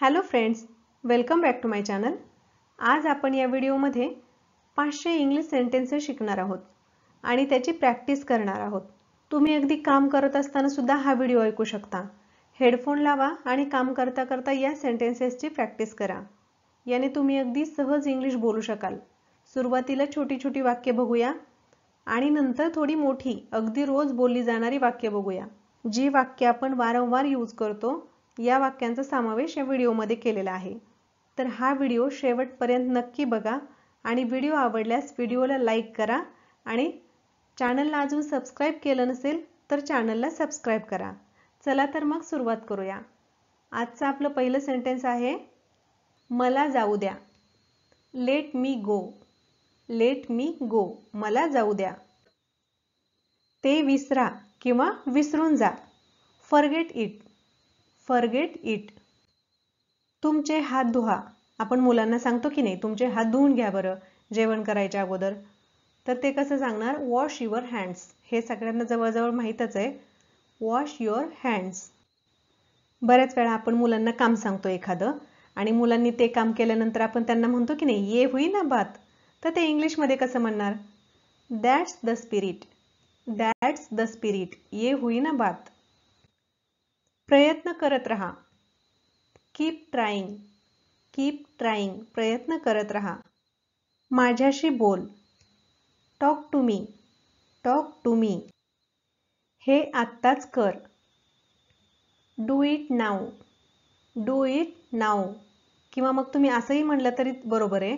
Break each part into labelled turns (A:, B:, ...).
A: Hello friends, welcome back to my channel. आज आपण या व्हिडिओमध्ये 500 इंग्लिश सेंटेन्सेस शिकणार आहोत आणि त्याची प्रॅक्टिस करणार आहोत। तुम्ही अगदी काम करत असताना सुद्धा हा व्हिडिओ ऐकू शकता। हेडफोन लावा आणि काम करता करता या सेंटेन्सेसची प्रॅक्टिस करा। याने तुम्ही अगदी सहज इंग्लिश बोलू शकाल। सुरुवातीला छोटी छोटी वाक्य बघूया आणि नंतर थोडी मोठी अगदी रोज बोलली जाणारी वाक्य बघूया। जी वाक्य आपण वारंवार यूज करतो या वाक्यांचा समावेश या व्हिडिओमध्ये केलेला आहे। तर हा व्हिडिओ शेवटपर्यंत नक्की बघा आणि व्हिडिओ आवडल्यास व्हिडिओला लाईक करा आणि चॅनलला अजून सबस्क्राइब केलं नसेल तर चॅनलला सबस्क्राइब करा। चला तर मग सुरुवात करूया। आजचं आपलं पहिलं सेंटेन्स आहे मला जाऊ द्या। लेट मी गो। लेट मी गो, मला जाऊ द्या। ते विसरा किंवा विसरून जा। Forget it. Forget it. तुमचे हात धुवा। आपण मुलांना सांगतो की नाही, तुमचे हात धुवून घ्या बरं जेवण करायच्या अगोदर। तर ते कसं सांगणार? Wash your hands. हे सगळ्यांना जवळजवळ माहीतच आहे, वॉश युअर हँड्स। बऱ्याच वेळा आपण मुलांना काम सांगतो एखादं आणि मुलांनी ते काम केल्यानंतर आपण त्यांना म्हणतो की नाही, ये हुई ना बात। तर ते इंग्लिशमध्ये कसं म्हणणार? That's the spirit. That's the spirit. ये हुई ना बात। प्रयत्न करत रहा। Keep trying. Keep trying. प्रयत्न करत रहा। माझ्याशी बोल। Talk to me. Talk to me. हे आत्ताच कर। Do it now. Do it now. किंवा मग तुम्ही असंही म्हणलं तरी बरोबर आहे,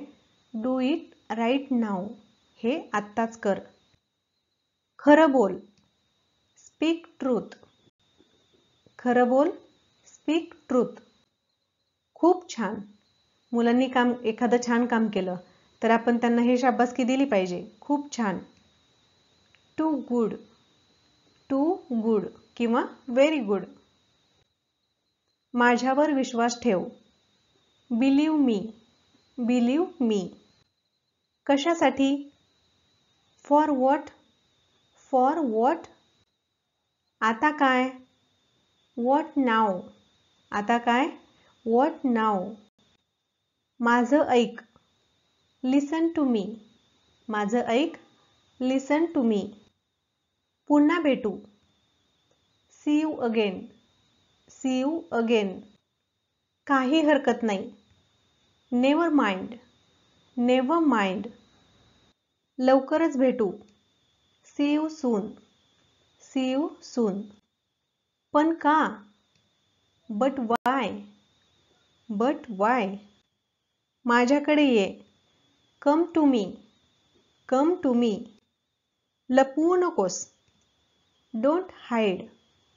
A: डू इट राईट नाऊ। हे आत्ताच कर। खरं बोल। Speak truth. खरं बोल। Speak truth. खूप छान। मुलांनी एखादं छान काम केलं तर आपण त्यांना हे शाबासकी दिली पाहिजे, खूप छान। Too good. टू गुड किंवा व्हेरी गुड। माझ्यावर विश्वास ठेव। Believe me. Believe me. कशासाठी? For what. For what. आता काय? What now. आता काय? What now. माझं ऐक। Listen to me. माझं ऐक। Listen to me. पुन्हा भेटू। See you again. See you again. काही हरकत नाही। Never mind. Never mind. लवकरच भेटू। See you soon. See you soon. पण का? But why. But Y. माझ्याकडे ये। Come to me. Come to me. लपवू नकोस। Don't hide.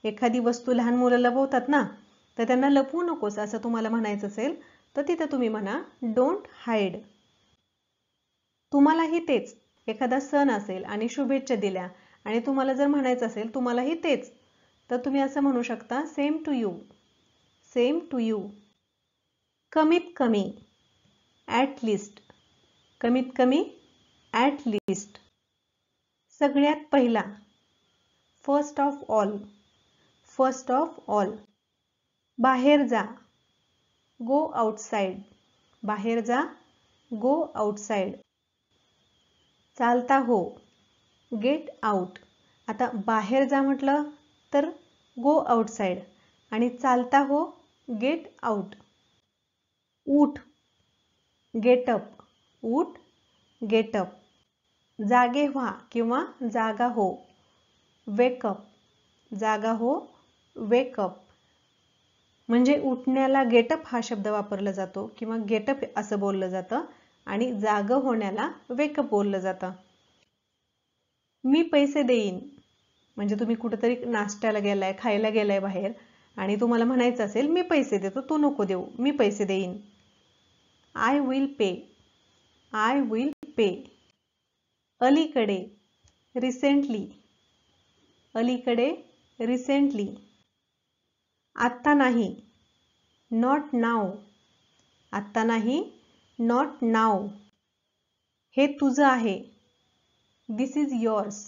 A: एखादी वस्तू लहान मुलं लपवतात ना, तर त्यांना लपवू नकोस असं तुम्हाला म्हणायचं असेल तर तिथं तुम्ही म्हणा डोंट हाईड। तुम्हालाही तेच। एखादा सण असेल आणि शुभेच्छा दिल्या आणि तुम्हाला जर म्हणायचं असेल तुम्हालाही तेच, तर तुम्ही असं म्हणू शकता same to you. Same to you. कमीत कमी। At least. कमीत कमी। At least. सगळ्यात पहिला। First of all. First of all. बाहेर जा। Go outside. बाहेर जा। Go outside. चालता हो। Get out. आता बाहेर जा म्हटलं तर गो आउटसाइड आणि चालता हो गेट आउट। उठ। Get up. उठ। Get up. जागे व्हा किंवा जागा हो। वेकअप। जागा हो। वेकअप। म्हणजे उठण्याला गेटअप हा शब्द वापरला जातो किंवा गेटअप असं बोललं जातं आणि जागं होण्याला वेकअप बोललं जातं। मी पैसे देईन। म्हणजे तुम्ही कुठेतरी नाश्त्याला गेलाय, खायला गेलाय बाहेर आणि तुम्हाला म्हणायचं असेल मी पैसे देतो, तू नको देऊ, मी पैसे देईन। I will pay. I will pay. अलीकडे। रिसेंटली। अलीकडे। रिसेंटली। आत्ता नाही। Not now. आत्ता नाही। Not now. हे तुझं आहे। This is yours.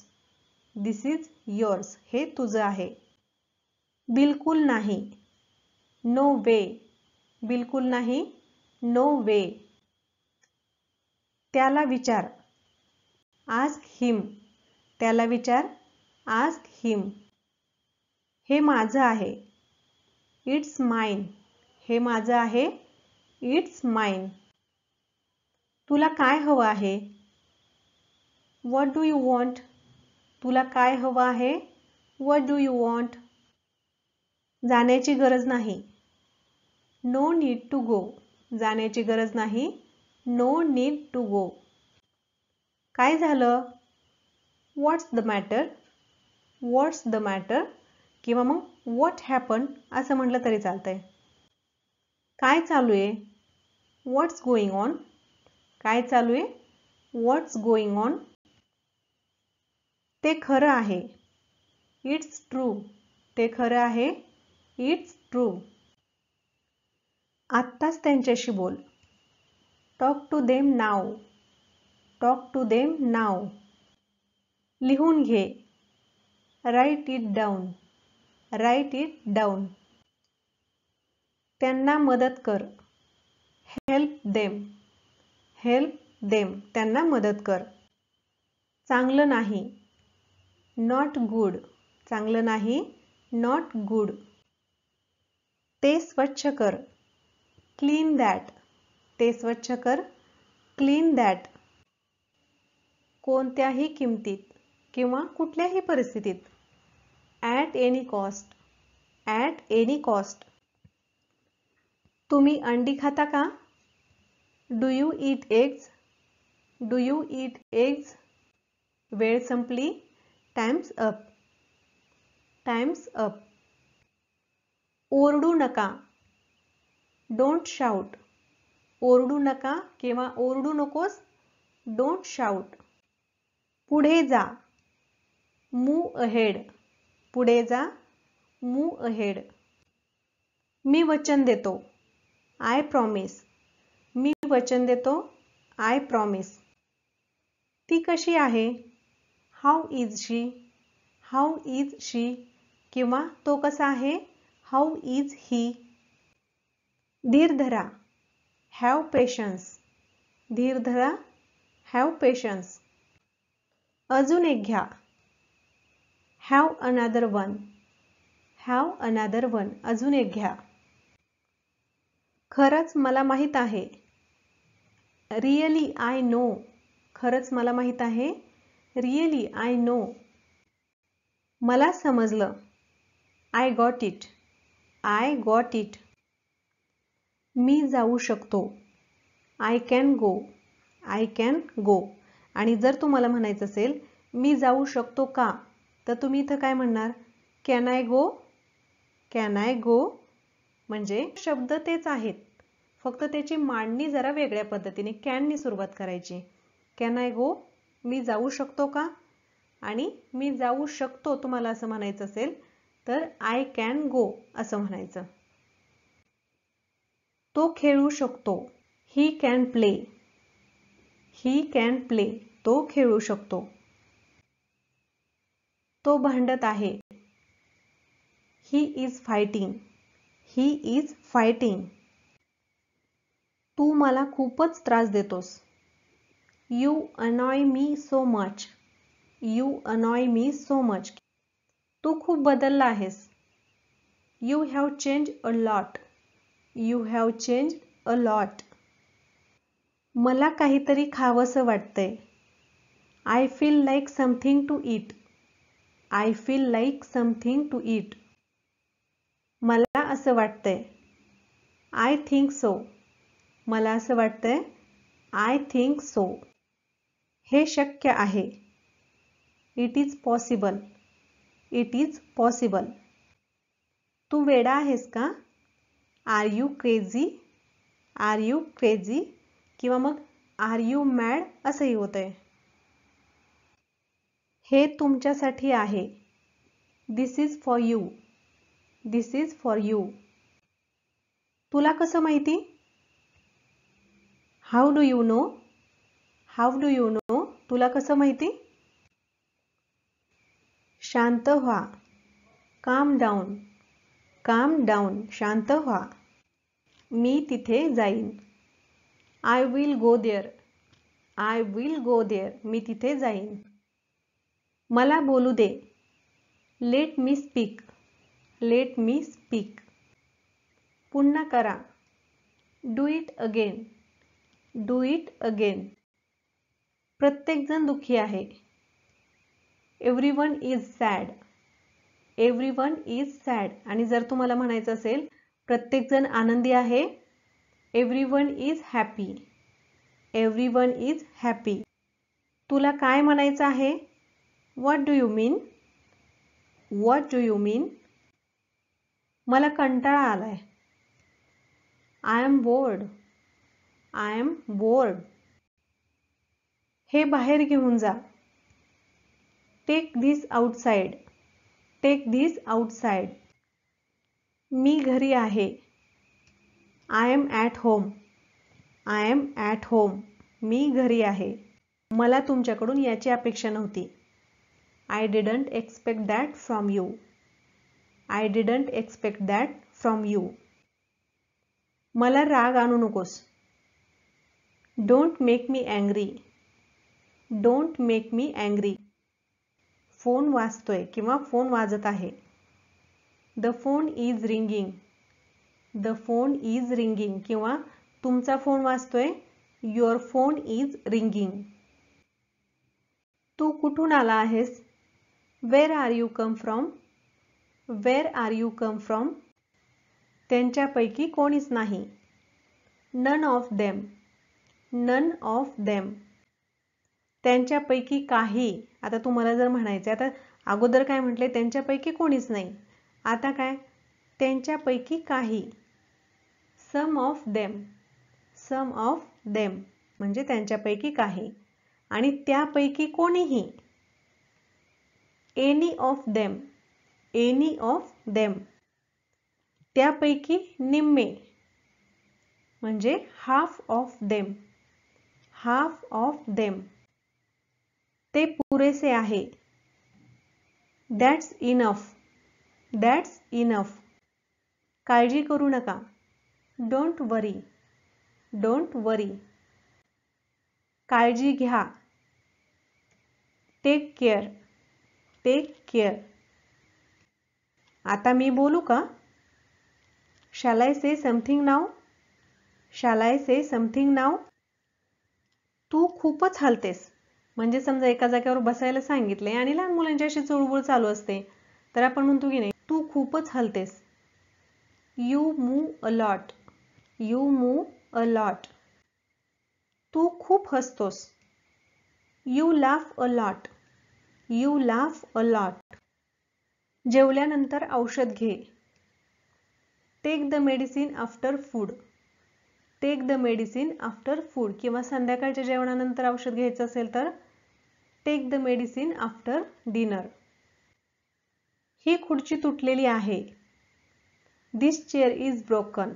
A: This is yours. हे तुझं आहे। बिलकुल नाही। No way. बिलकुल नाही, नो वे. त्याला विचार, आस्क हिम. त्याला विचार, आस्क हिम. हे माझं आहे, इट्स माइन. हे माझं आहे, इट्स माइन. तुला काय हवं आहे? What do you want? तुला काय हवं आहे? What do you want? जाण्याची गरज नाही, नो नीड टू गो. जाण्याची गरज नाही, नो नीड टू गो. काय झालं? What's the matter? What's the matter किंवा मग व्हॉट हॅपन असं म्हटलं तरी चालतंय. काय चालू आहे? व्हॉट्स गोइंग ऑन? काय चालू आहे? व्हॉट्स गोइंग ऑन? ते खरं आहे, इट्स ट्रू. ते खरं आहे, इट्स ट्रू. आत्ताच त्यांच्याशी बोल, talk to them now. Talk to them now. लिहून घे, write it down. Write it down. त्यांना मदत कर, हेल्प देम. Help them. त्यांना मदत कर. चांगलं नाही, नॉट गुड. चांगलं नाही, नॉट गुड. ते स्वच्छ कर, क्लीन दॅट. ते स्वच्छ कर, क्लीन दॅट. कोणत्याही किमतीत किंवा कुठल्याही परिस्थितीत, at any cost. At any cost. तुम्ही अंडी खाता का? Do you eat eggs? Do you eat eggs? वेळ संपली, टाइम्स अप. Times up. ओरडू नका, डोंट शाउट. ओरडू नका किंवा ओरडू नकोस, डोंट शाउट. पुढे जा, मूव अहेड. पुढे जा, मूव अहेड. मी वचन देतो, आय प्रॉमिस. मी वचन देतो, आय प्रॉमिस. ती कशी आहे? How is she? How is she किंवा तो कसा आहे? How is he? धीर धरा, हॅव पेशन्स. धीर धरा, हॅव पेशन्स. अजून एक घ्या, have another one. Have another one. अजून एक घ्या. खरंच मला माहित आहे, रिअली आय नो. खरंच मला माहित आहे, रिअली आय नो. मला समजलं, I got it. I got it. मी जाऊ शकतो, I can go. I can go. आणि जर तुम्हाला म्हणायचं असेल मी जाऊ शकतो का, तर तुम्ही इथं काय म्हणणार? Can I go? Can I go? म्हणजे शब्द तेच आहेत, फक्त त्याची मांडणी जरा वेगळ्या पद्धतीने कॅननी सुरुवात करायची. कॅन आय गो? मी जाऊ शकतो का? आणि मी जाऊ शकतो तुम्हाला असं म्हणायचं असेल तर आय कॅन गो असं म्हणायचं. तो खेळू शकतो, he can play. He can play. तो खेळू शकतो. तो भांडत आहे, he is fighting. He is fighting. तू मला खूपच त्रास देतोस, you annoy me so much. You annoy me so much. तू खूप बदलला आहेस, you have change a lot. You have change a lot. मला काहीतरी खावंसं वाटतंय, I feel like something to eat. I feel like something to eat. मला असं वाटतंय, आय थिंक सो. मला असं वाटतंय, आय थिंक सो. हे शक्य आहे, it is possible. It is possible. तू वेडा आहेस का? Are you crazy? Are you crazy किंवा मग आर यू मॅड असंही होतंय. हे तुमच्यासाठी आहे, this is for you. This is for you. तुला कसं माहिती? How do you know? How do you know? तुला कसं माहिती? शांत व्हा, काम डाऊन. काम डाऊन. शांत व्हा. मी तिथे जाईन. I will go there. I will go there. मी तिथे जाईन. मला बोलू दे. Let me speak. Let me speak. पुन्हा करा. Do it again. Do it again. प्रत्येकजण दुःखी आहे. Everyone is sad. Everyone is sad. आणि जर तुम्हाला म्हणायचं असेल प्रत्येकजण आनंदी आहे, everyone is happy. Everyone is happy. तुला काय म्हणायचं आहे? What do you mean? What do you mean? मला कंटाळा आलाय. I am bored. I am bored. हे बाहेर घेऊन जा. Take this outside. Take this outside. मी घरी आहे. I am at home. I am at home. मी घरी आहे. मला तुमच्याकडून याची अपेक्षा नव्हती. I didn't expect that from you. I didn't expect that from you. मला राग आणू नकोस. Don't make me angry. Don't make me angry. Phone वाजतोय किंवा फोन वाजत आहे. The phone is ringing. The phone is ringing किंवा तुमचा फोन वाजतोय. Your phone is ringing. तू कुठून आला आहेस? Where are you come from? Where are you come from? त्यांच्यापैकी कोणीच नाही. None of them. None of them. त्यांच्यापैकी काही. आता तुम्हाला जर म्हणायचं आता अगोदर काय म्हटले? त्यांच्यापैकी कोणीच नाही. आता काय? त्यांच्यापैकी काही. Some of them. Some of them म्हणजे त्यांच्यापैकी काही. आणि त्यापैकी कोणीही. Any of them. Any of them. त्यापैकी निम्मे म्हणजे half of them. Half of them. ते पुरेसे आहे. That's enough. That's enough. काळजी करू नका. Don't worry. Don't worry. काळजी घ्या. Take care. Take care. आता मी बोलू का? Shall I say something now? Shall I say something now? तू खूपच हलतेस. म्हणजे समजा एका जागेवर बसायला सांगितले आणि लहान मुलांची अशी चुळबुळ चालू असते, तर आपण म्हणतो की नाही, तू खूपच हलतेस. You move a lot. You move a lot. तू खूप हसतोस. You laugh a lot. You laugh a lot. जेवल्यानंतर औषध घे. Take the medicine after food. Take the medicine after food किंवा संध्याकाळच्या जेवणानंतर औषध घ्यायचं असेल तर take the medicine after dinner. ही खुर्ची तुटलेली आहे. This chair is broken.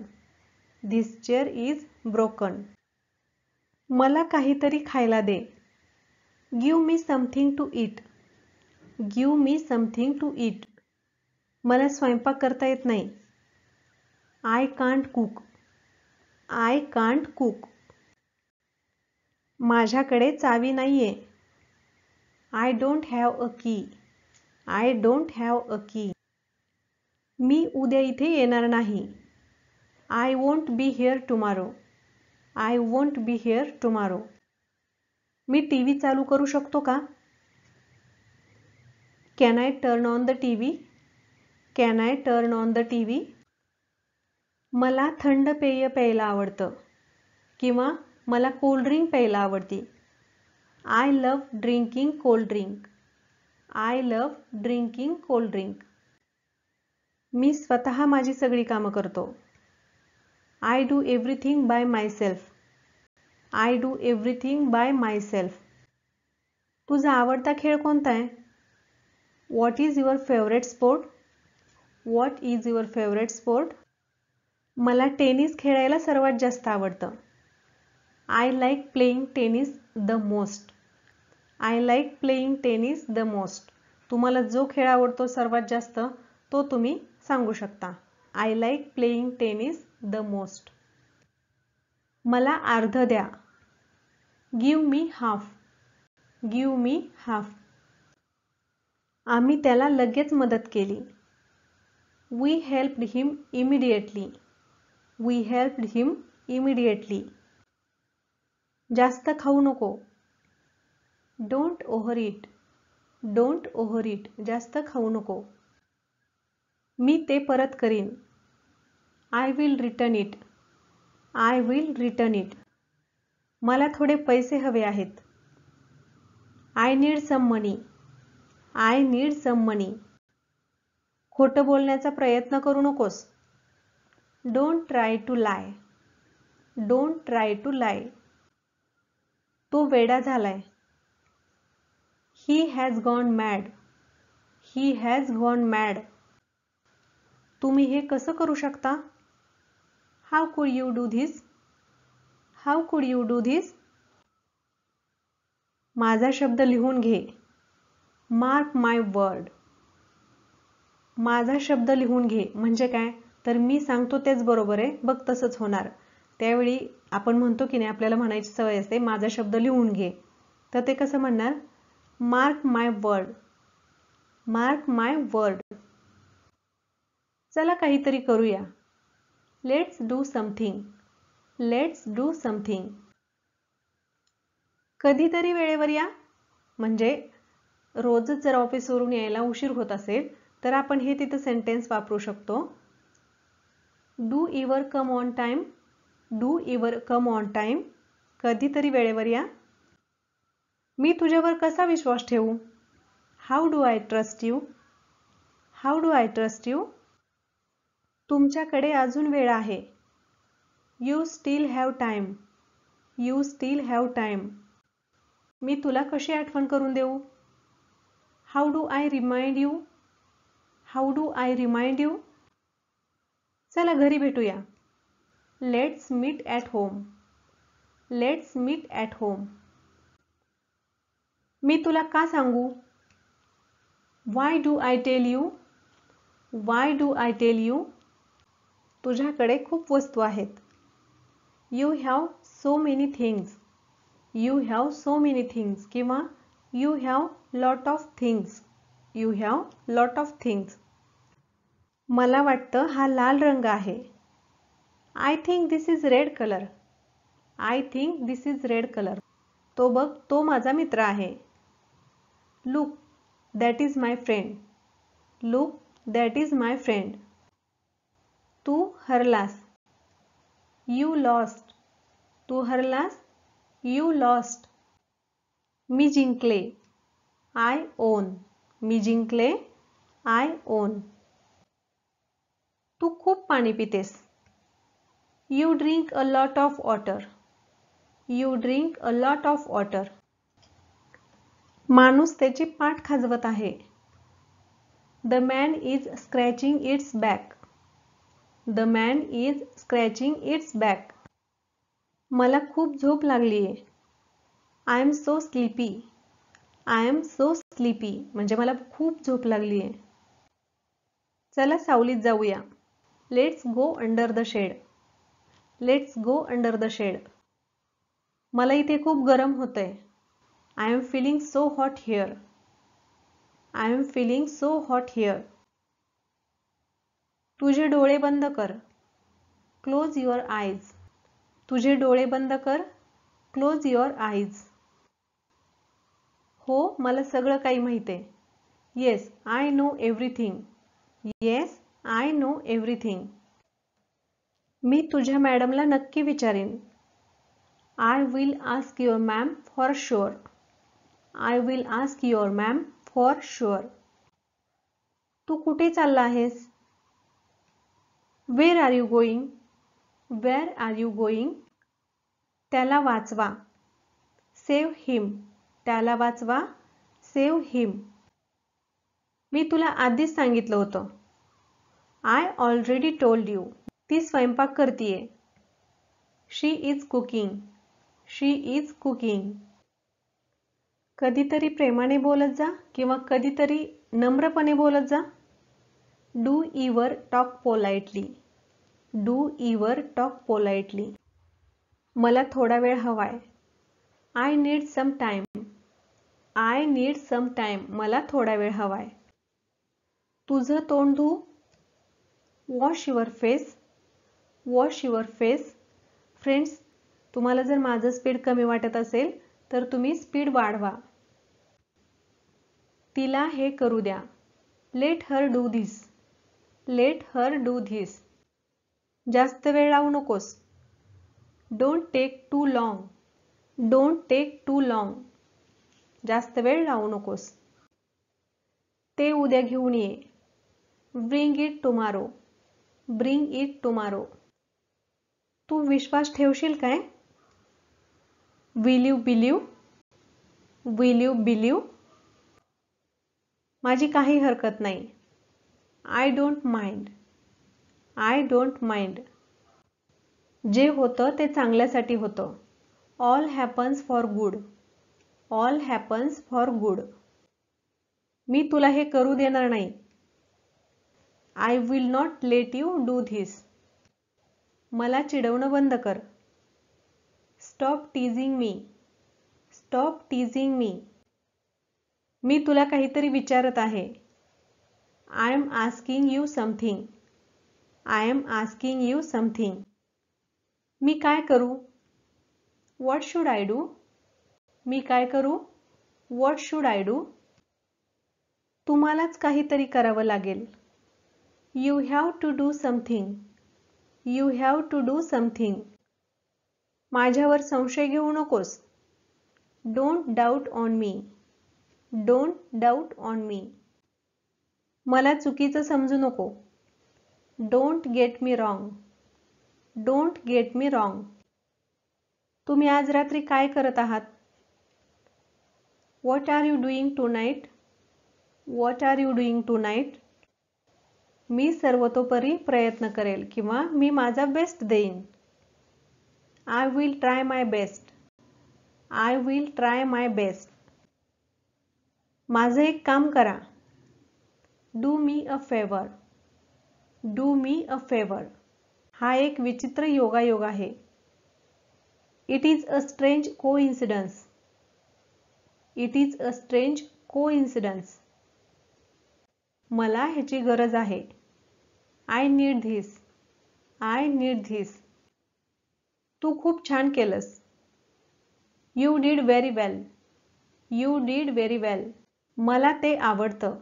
A: This chair is broken. मला काहीतरी खायला दे. Give me something to eat. Give me something to eat. मला स्वयंपाक करता येत नाही. I can't cook. I can't cook. माझ्याकडे चावी नाहीये. आय डोंट हॅव अ की. आय डोंट हॅव अ की. मी उद्या इथे येणार नाही. I won't be here tomorrow. I won't be here tomorrow. Me TV चालू करू शकतो का? Can I turn on the TV? Can I turn on the TV? मला थंड पेय प्यायला आवडतं किंवा मला कोल्ड्रिंक प्यायला आवडते. I love drinking cold drink. I love drinking cold drink. मी स्वतः माझी सगळी कामं करतो. I do everything by myself. I do everything by myself. तुझा आवडता खेळ कोणता आहे? What is your favourite sport? What is your favourite sport? मला टेनिस खेळायला सर्वात जास्त आवडतं. I like playing tennis the most. I like playing tennis the most. तुम्हाला जो खेळ आवडतो सर्वात जास्त तो तुम्ही सांगू शकता. I like playing tennis the most. मला अर्ध द्या. Give me half. Give me half. आम्ही त्याला लगेच मदत केली. We helped him immediately. We helped him immediately. जास्त खाऊ नको. Don't overeat. Don't overeat. जास्त खाऊ नको. मी ते परत करीन. I will return it. I will return it. मला थोडे पैसे हवे आहेत. I need some money. I need some money. खोटं बोलण्याचा प्रयत्न करू नकोस. Don't try to lie. Don't try to lie. तो वेडा झालाय. He has gone mad. He has gone mad. तुम्ही हे कसं करू शकता? How could you do this? How could you do this? माझा शब्द लिहून घे. Mark my word. माझा शब्द लिहून घे म्हणजे काय? तर मी सांगतो तेच बरोबर आहे, बघ तसंच होणार. त्यावेळी आपण म्हणतो की नाही, आपल्याला म्हणायची सवय असते माझा शब्द लिहून घे. तर ते कसं म्हणणार? Mark my word. Mark my word. चला काहीतरी करूया. Let's do something. Let's do something. कधीतरी वेळेवर या म्हणजे रोजच जर ऑफिसवरून यायला उशीर होत असेल तर आपण हे तिथं सेंटेन्स वापरू शकतो. Do ever come on time. Do ever come on time. कधीतरी वेळेवर या. मी तुझ्यावर कसा विश्वास ठेवू? How do I trust you? How do I trust you? तुमच्याकडे अजून वेळ आहे. You still have time. You still have time. मी तुला कशी आठवण करून देऊ? How do I remind you? How do I remind you? चला घरी भेटूया. Let's meet at home. Let's meet at home. मी तुला का सांगू? Why do I tell you? Why do I tell you? तुझ्याकडे खूप वस्तू आहेत. You have so many things. You have so many things किंवा you have lot of things. You have lot of things. मला वाटतं हा लाल रंग आहे. I think this is red colour. I think this is red colour. तो बघ, तो माझा मित्र आहे. Look that is my friend. Look that is my friend. तू हरलास. You lost. तू हरलास. You lost. मी जिंकले. I on. मी जिंकले. I on. तू खूप पाणी पितेस. You drink a lot of water. You drink a lot of water. माणूस त्याची पाठ खाजवत आहे. The man is scratching its back. The man is scratching its back. मला खूप झोप लागलीये. I am so sleepy. I am so sleepy म्हणजे मला खूप झोप लागलीये. चला सावलीत जाऊया. Let's go under the shade. Let's go under the shade. मला इथे खूप गरम होतंय. I am feeling so hot here. I am feeling so hot here. तुझे डोळे बंद कर. Close your eyes. तुझे डोळे बंद कर. Close your eyes. हो, मला सगळं काही माहिती आहे. Yes, I know everything. Yes, I know everything. मी तुझ्या मॅडमला नक्की विचारेन. I will ask your ma'am for sure. I will ask your ma'am for sure. तू कुठे चालला आहेस? Where are you going? Where are you going? त्याला वाचवा. Save him. त्याला वाचवा. Save him. मी तुला आधीच सांगितलं होतं. I already told you. ती स्वयंपाक करतीये. She is cooking. She is cooking. कधीतरी प्रेमाने बोलत जा किंवा कधीतरी नम्रपणे बोलत जा. Do ever talk politely. Do ever talk politely. मला थोडा वेळ हवाय. I need some time. I need some time. मला थोडा वेळ हवाय. तुझं तोंड धु. Wash your face. Wash your face. Friends, तुम्हाला जर माझं स्पीड कमी वाटत असेल तर तुम्ही स्पीड वाढवा. तिला हे करू द्या. Let her do this. Let her do this. जास्त वेळ लावू नकोस. Don't take too long. Don't take too long. जास्त वेळ लावू नकोस. ते उद्या घेऊन ये. Bring it tomorrow. Bring it tomorrow. तू विश्वास ठेवशील काय? Will you believe. Will you believe. माझी काही हरकत नाही. I don't mind. I don't mind. जे होतं ते चांगल्यासाठी होतं. All happens for good. All happens for good. मी तुला हे करू देणार नाही. I will not let you do this. मला चिडवणं बंद कर. स्टॉप टीजिंग मी. स्टॉप टीजिंग मी. मी तुला काहीतरी विचारत आहे. I am asking you something. I am asking you something. मी काय करू? What should I do? मी काय करू? What should I do? तुम्हालाच काहीतरी करावं लागेल. You have to do something. You have to do something. माझ्यावर संशय घेऊ नकोस. Don't doubt on me. Don't doubt on me. मला चुकीचं समजू नको. Don't get me wrong. Don't get me wrong. तुम्ही आज रात्री काय करत आहात? What are you doing tonight? What are you doing tonight? मी सर्वतोपरी प्रयत्न करेल किंवा मी माझा बेस्ट देईन. I will try my best. I will try my best. माझं एक काम करा. Do me a favour. Do me a favour. हा एक विचित्र योगायोग आहे. It is a strange coincidence. It is a strange coincidence. मला ह्याची गरज आहे. I need this. I need this. तू खूप छान केलंस. You did very well. You did very well. मला ते आवडतं.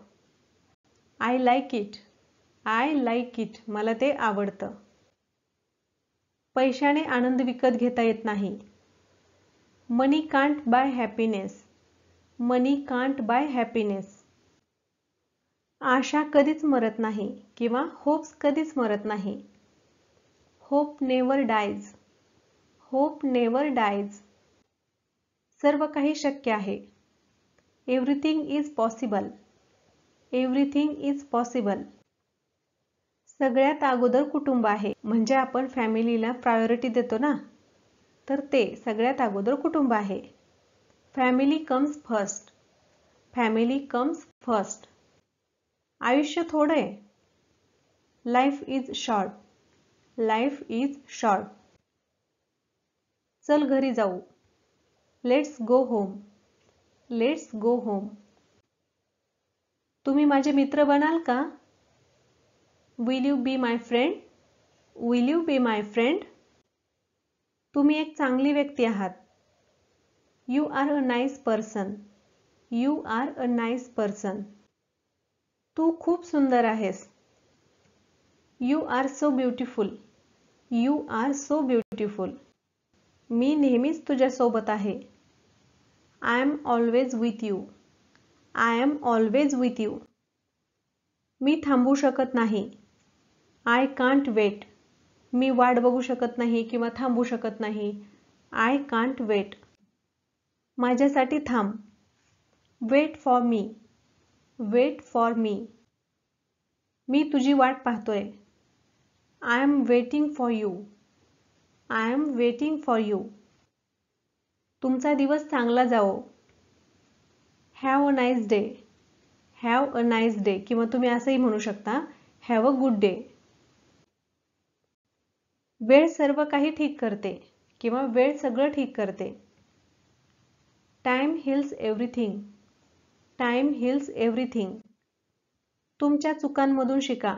A: I like it. I like it. मला ते आवडतं. पैशाने आनंद विकत घेता येत नाही. Money can't buy happiness. Money can't buy happiness. आशा कधीच मरत नाही किंवा होप्स कधीच मरत नाही. Hope never dies. Hope never dies. सर्व काही शक्य आहे. Everything is possible. Everything is possible. सगळ्यात अगोदर कुटुंब आहे. म्हणजे आपण फॅमिलीला प्रायोरिटी देतो ना, तर ते सगळ्यात अगोदर कुटुंब आहे. Family comes first. Family comes first. आयुष्य थोडं आहे. Life is short. Life is short. चल घरी जाऊ. Let's go home. Let's go home. तुम्ही माझे मित्र बनाल का? Will you be my friend? Will you be my friend? तुम्ही एक चांगली व्यक्ती आहात. You are a nice person. You are a nice person. तू खूप सुंदर आहेस. You are so beautiful. You are so beautiful. मी नेहमीच तुझ्यासोबत आहे. I am always with you. I am always with you. मी थांबू शकत नाही. I can't weight. मी वाट बघू शकत नाही किंवा थांबू शकत नाही. I can't wait. माझ्यासाठी थांब. Wait for me. Wait for me. मी तुझी वाट पाहतोय. I am waiting for you. I am waiting for you. तुमचा दिवस चांगला जावो. Have a nice day. Have a nice day किंवा तुम्ही असंही म्हणू शकता, हॅव अ गुड डे. वेळ सर्व काही ठीक करते किंवा वेळ सगळं ठीक करते. Time heals everything. Time heals everything. तुमच्या चुकांमधून शिका.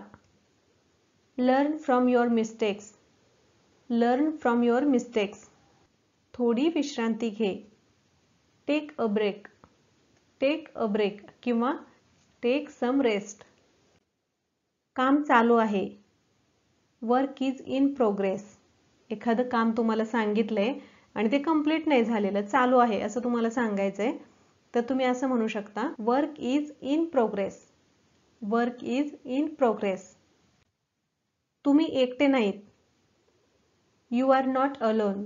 A: Learn from your mistakes. Learn from your mistakes. थोडी विश्रांती घे. Take a break. Take a break किंवा टेक सम रेस्ट. काम चालू आहे. Work is in progress. एखादं काम तुम्हाला सांगितलंय आणि ते कंप्लीट नाही झालेलं, चालू आहे असं तुम्हाला सांगायचंय, तर तुम्ही असं म्हणू शकता, work is in progress. Work is in progress. तुम्ही एकटे नाहीत. You are not alone.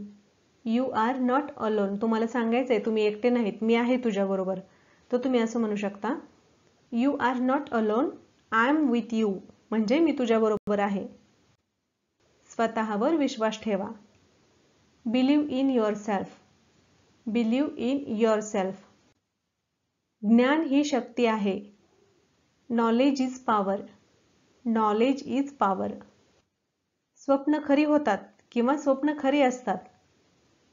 A: You are not alone. तुम्हाला सांगायचंय तुम्ही एकटे नाहीत, मी आहे तुझ्याबरोबर, तर तुम्ही असं म्हणू शकता, you are not alone, I am with you. म्हणजे मी तुझ्याबरोबर आहे. स्वतःवर विश्वास ठेवा. Believe in yourself. Believe in yourself. ज्ञान ही शक्ती आहे. Knowledge is power. Knowledge is power. स्वप्न खरी होतात किंवा स्वप्न खरी असतात.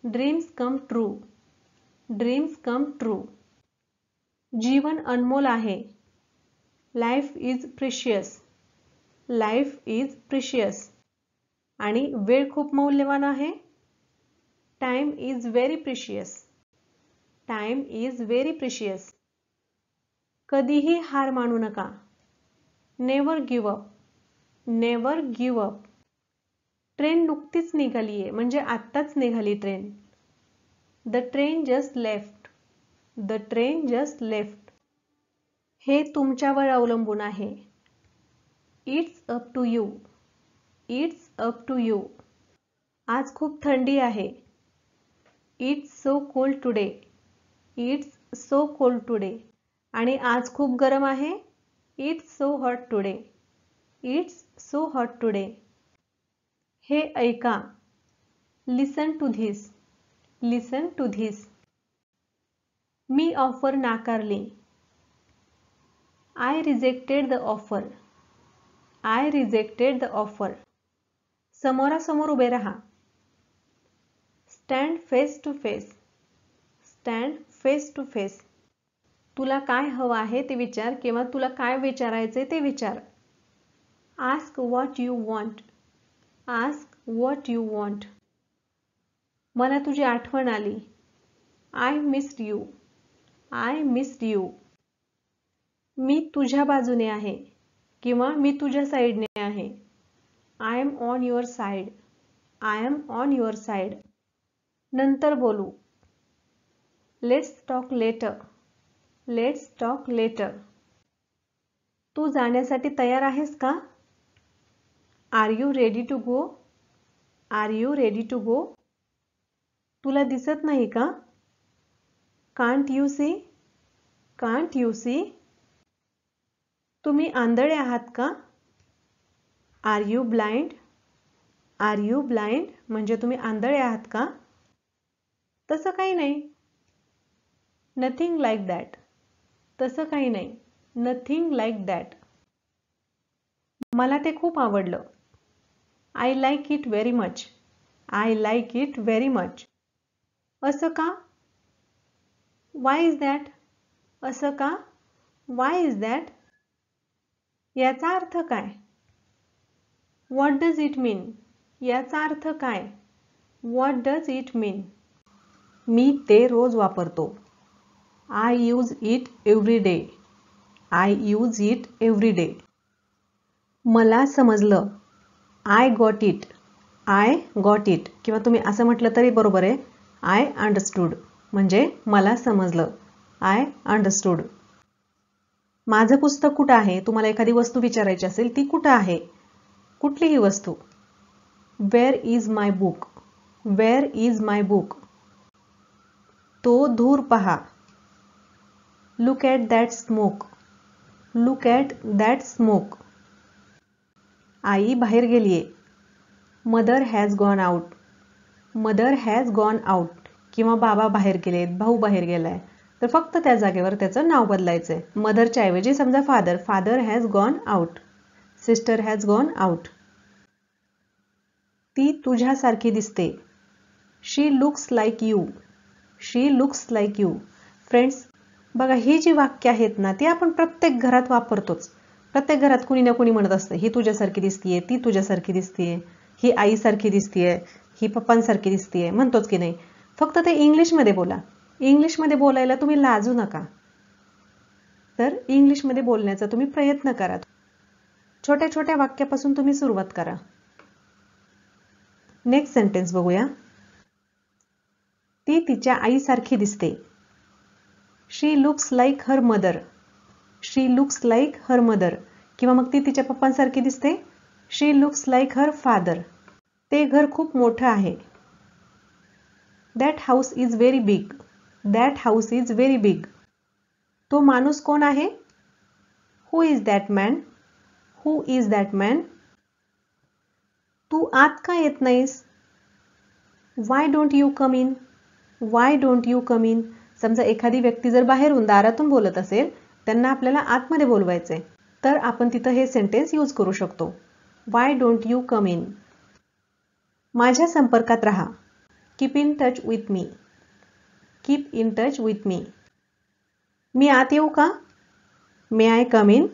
A: Dreams come true. Dreams come true. जीवन अनमोल आहे. Life is precious. Life is precious. आणि वेळ खूप मौल्यवान आहे. Time is very precious. Time is very precious. कधीही हार मानू नका. Never give up. Never give up. Train नुकतीच निघालीये म्हणजे आत्ताच निघाली train. The train just left. The train just left. हे तुमच्यावर अवलंबून आहे. It's up to you. It's up to you. आज खूप थंडी आहे. It's so cold today. It's so cold today. आणि आज खूप गरम आहे. It's so hot today. It's so hot today. हे ऐका. Listen to this. Listen to this. मी ऑफर नाकारली. I rejected the offer. I rejected the offer. समोरासमोर उभे राहा. Stand face to face. Stand face to face. तुला काय हवं आहे ते विचार किंवा तुला काय विचारायचे ते विचार. Ask what you want. Ask what you want. मला तुझी आठवण आली. I missed you. I missed you. मी तुझ्या बाजूने आहे किंवा मी तुझ्या साईडने आहे. I am on your side. I am on your side. नंतर बोलू. Let's talk later. Let's talk later. तू जाण्यासाठी तयार आहेस का? Are you ready to go. Are you ready to go. तुला दिसत नाही का? Can't you C. Can't you see. तुम्ही आंधळे आहात का? Are you blind. Are you blind म्हणजे तुम्ही आंधळे आहात का? तसं काही नाही. Nothing like that. तसं काही नाही. Nothing like that. मला ते खूप आवडलं. I like it very much. I like it very much. असं का? Why is that. असं का? Why is that. याचा अर्थ काय? What does it mean. याचा अर्थ काय? What does it mean. मी ते रोज वापरतो. I use it every day. I use it every day. मला समजलं. I got it. I got it किंवा तुम्ही असं म्हटलं तरी बरोबर आहे. आय अंडरस्टूड म्हणजे मला समजलं. I understood. माझं पुस्तक कुठं आहे. तुम्हाला एखादी वस्तू विचारायची असेल ती कुठं आहे. कुठलीही वस्तू. Where is my book. Where is my book. तो धूर पहा. Look at that smoke. Look at that smoke. आई बाहेर गेलीये. Mother has gone out. Mother has gone out किंवा बाबा बाहेर गेलेत, भाऊ बाहेर गेलाय, तर फक्त त्या जागेवर त्याचं नाव बदलायचंय. मदरच्या ऐवजी समजा father. Father has gone out. Sister has gone out. ती तुझ्यासारखी दिसते. She looks like you. She looks like you. Friends, बघा ही जी वाक्य आहेत ना ती आपण प्रत्येक घरात वापरतोच. प्रत्येक घरात कुणी ना कुणी म्हणत असतं, ही तुझ्यासारखी दिसतीये, ती तुझ्यासारखी दिसतीये, ही आईसारखी दिसतीये, ही पप्पांसारखी दिसतीये, म्हणतोच की नाही. फक्त ते इंग्लिशमध्ये बोला. इंग्लिशमध्ये बोलायला तुम्ही लाजू नका. तर इंग्लिशमध्ये बोलण्याचा तुम्ही प्रयत्न करा. छोट्या छोट्या वाक्यापासून तुम्ही सुरुवात करा. नेक्स्ट सेंटेन्स बघूया. ती तिच्या आईसारखी दिसते. She looks like her mother. She looks like her mother. किंवा मग ती तिच्या पप्पांसारखी दिसते. She looks like her father. ते घर खूप मोठं आहे. That house is very big. That house is very big. तो माणूस कोण आहे? Who is that man. Who is that man. तू आत का येत नाहीस? Why don't you come in. Why don't you come in. समजा एखादी व्यक्ती जर बाहेरून दारातून बोलत असेल, त्यांना आपल्याला आतमध्ये बोलवायचंय, तर आपण तिथं हे सेंटेन्स यूज करू शकतो. Why don't you come in. माझ्या संपर्कात राहा. Keep in touch with me. Keep in touch with me. मी आत येऊ का? May I come in.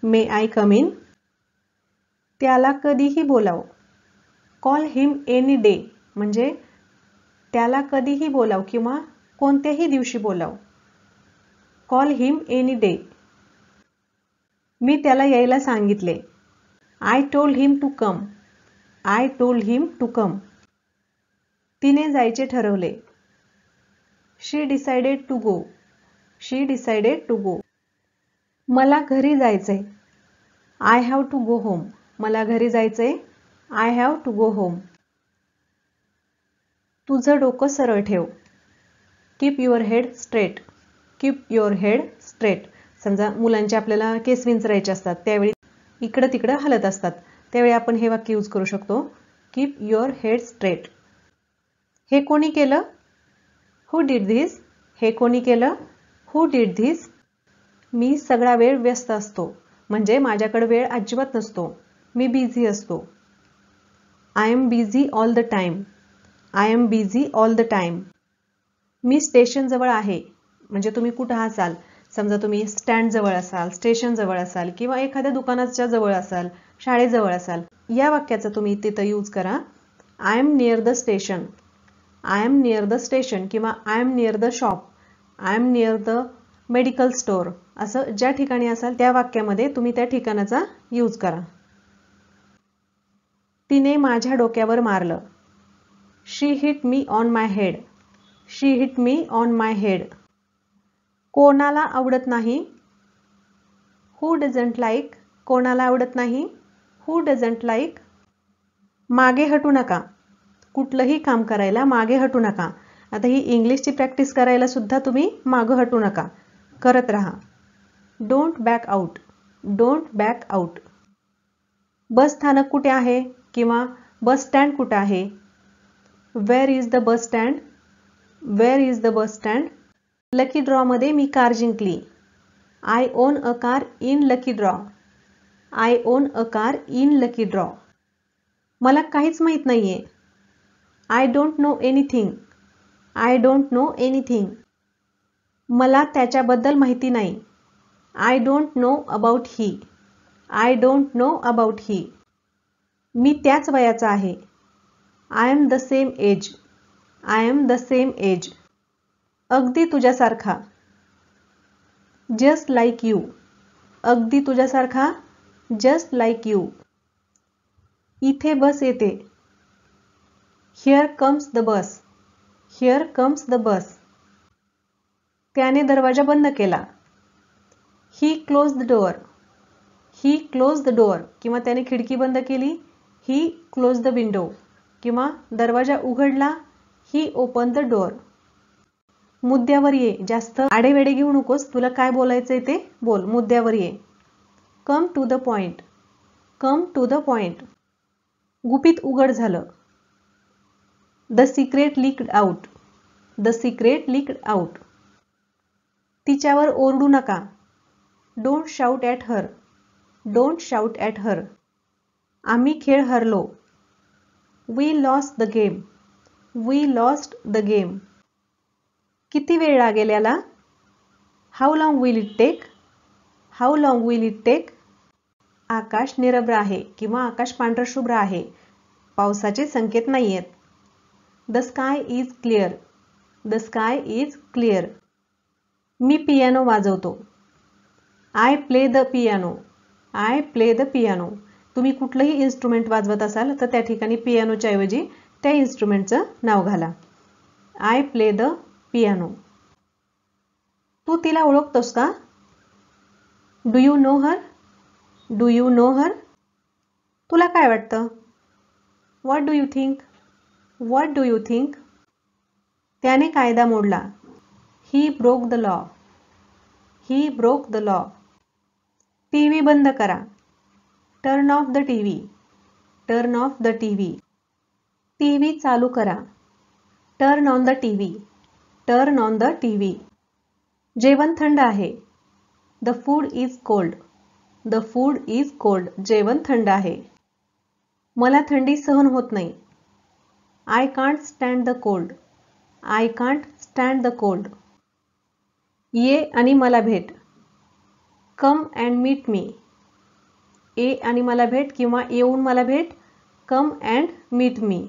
A: May I come in. त्याला कधीही बोलाव. Call him any day. म्हणजे त्याला कधीही बोलाव किंवा कोणत्याही दिवशी बोलाव. Call him any day. मी त्याला यायला सांगितले. I told him to come. I told him to come. तिने जायचे ठरवले. शी decided to go. She decided to go. मला घरी जायचंय. I have to go home. मला घरी जायचंय. I have to go home. तुझं डोकं सरळ ठेव. Keep your head straight. Keep your head straight. समजा मुलांचे आपल्याला केस विंचरायचे असतात, त्यावेळी इकडं तिकडं हलत असतात, त्यावेळी आपण हे वाक्य यूज करू शकतो. Keep your head straight. हे कोणी केलं? हु डिड धिस. हे कोणी केलं? हु डिड धिस. मी सगळा वेळ व्यस्त असतो. म्हणजे माझ्याकडे वेळ अजिबात नसतो. मी बिझी असतो. I am busy all the time. I am busy all the time. Me station जवळ आहे. म्हणजे तुम्ही कुठं असाल, समजा तुम्ही स्टँड जवळ असाल, स्टेशन जवळ असाल किंवा एखाद्या दुकानाच्या जवळ असाल, शाळेजवळ असाल, या वाक्याचा तुम्ही तिथं यूज करा. I am near the station. I am near the station किंवा I am near the shop. I am near the medical store. असं ज्या ठिकाणी असाल त्या वाक्यामध्ये तुम्ही त्या ठिकाणाचा यूज करा. तिने माझ्या डोक्यावर मारलं. She hit me on my head. She hit me on my head. कोणाला आवडत नाही? Who doesn't like. कोणाला आवडत नाही? Who doesn't like. मागे हटू नका. कुठलंही काम करायला मागे हटू नका. आता ही इंग्लिशची प्रॅक्टिस करायला सुद्धा तुम्ही मागं हटू नका, करत राहा. Don't back out. Don't back out. Bus स्थानक कुठे आहे किंवा बस स्टँड कुठे आहे? Where is the bus stand. Where is the bus stand. Lucky draw मध्ये मी कार जिंकली. I own a car in lucky draw. I own a car in lucky draw. मला काहीच माहित नाहीये. I don't know anything. I don't know anything. मला त्याच्याबद्दल माहिती नाही. I don't know about he. I don't know about he. मी त्याच वयाचा आहे. I am the same age. I am the same age. अगदी तुझ्यासारखा. Just like you. अगदी तुझ्यासारखा. Just like you. इथे बस येते. Here comes the bus. Here comes the bus. त्याने दरवाजा बंद केला. He close the door. He close the door किंवा त्याने खिडकी बंद केली. ही क्लोज द विंडो किंवा दरवाजा उघडला. ही ओपन द डोअर. मुद्द्यावर ये. जास्त आडेवेडे घेऊ नकोस. तुला काय बोलायचंय ते बोल. मुद्द्यावर ये. Come to the point. Come to the point. गुपित उघड झालं. The secret leaked out. The secret leaked out. तिच्यावर ओरडू नका. Don't shout at her. Don't shout at her. आम्ही खेळ हरलो. We lost the game. We lost the game. किती वेळ लागेल याला? How long will it take? How long will it take? आकाश निरभ्र आहे किंवा आकाश पांढरशुभ्र आहे. पावसाचे संकेत नाही आहेत. The sky is clear. The sky is clear. मी पियानो वाजवतो. I play the piano. I play the piano. तुम्ही कुठलंही इन्स्ट्रुमेंट वाजवत असाल तर त्या ठिकाणी पियानोच्या ऐवजी त्या इन्स्ट्रुमेंटचं नाव घाला. I play the piano. तू तिला ओळखतोस का? Do you know her? Do you know her? तुला काय वाटतं? What do you think? What do you think? त्याने कायदा मोडला. He broke the law. He broke the law. TV बंद करा. Turn off the TV. Turn off the TV. TV चालू करा. Turn on the TV. Turn on the TV. जेवण थंड आहे. The food is cold. The food is cold. जेवण थंड आहे. मला थंडी सहन होत नाही. I can't stand the cold. I can't stand the cold. ये आणि मला भेट. Come and meet me. ये आणि मला भेट किंवा येऊन मला भेट. Come and meet me.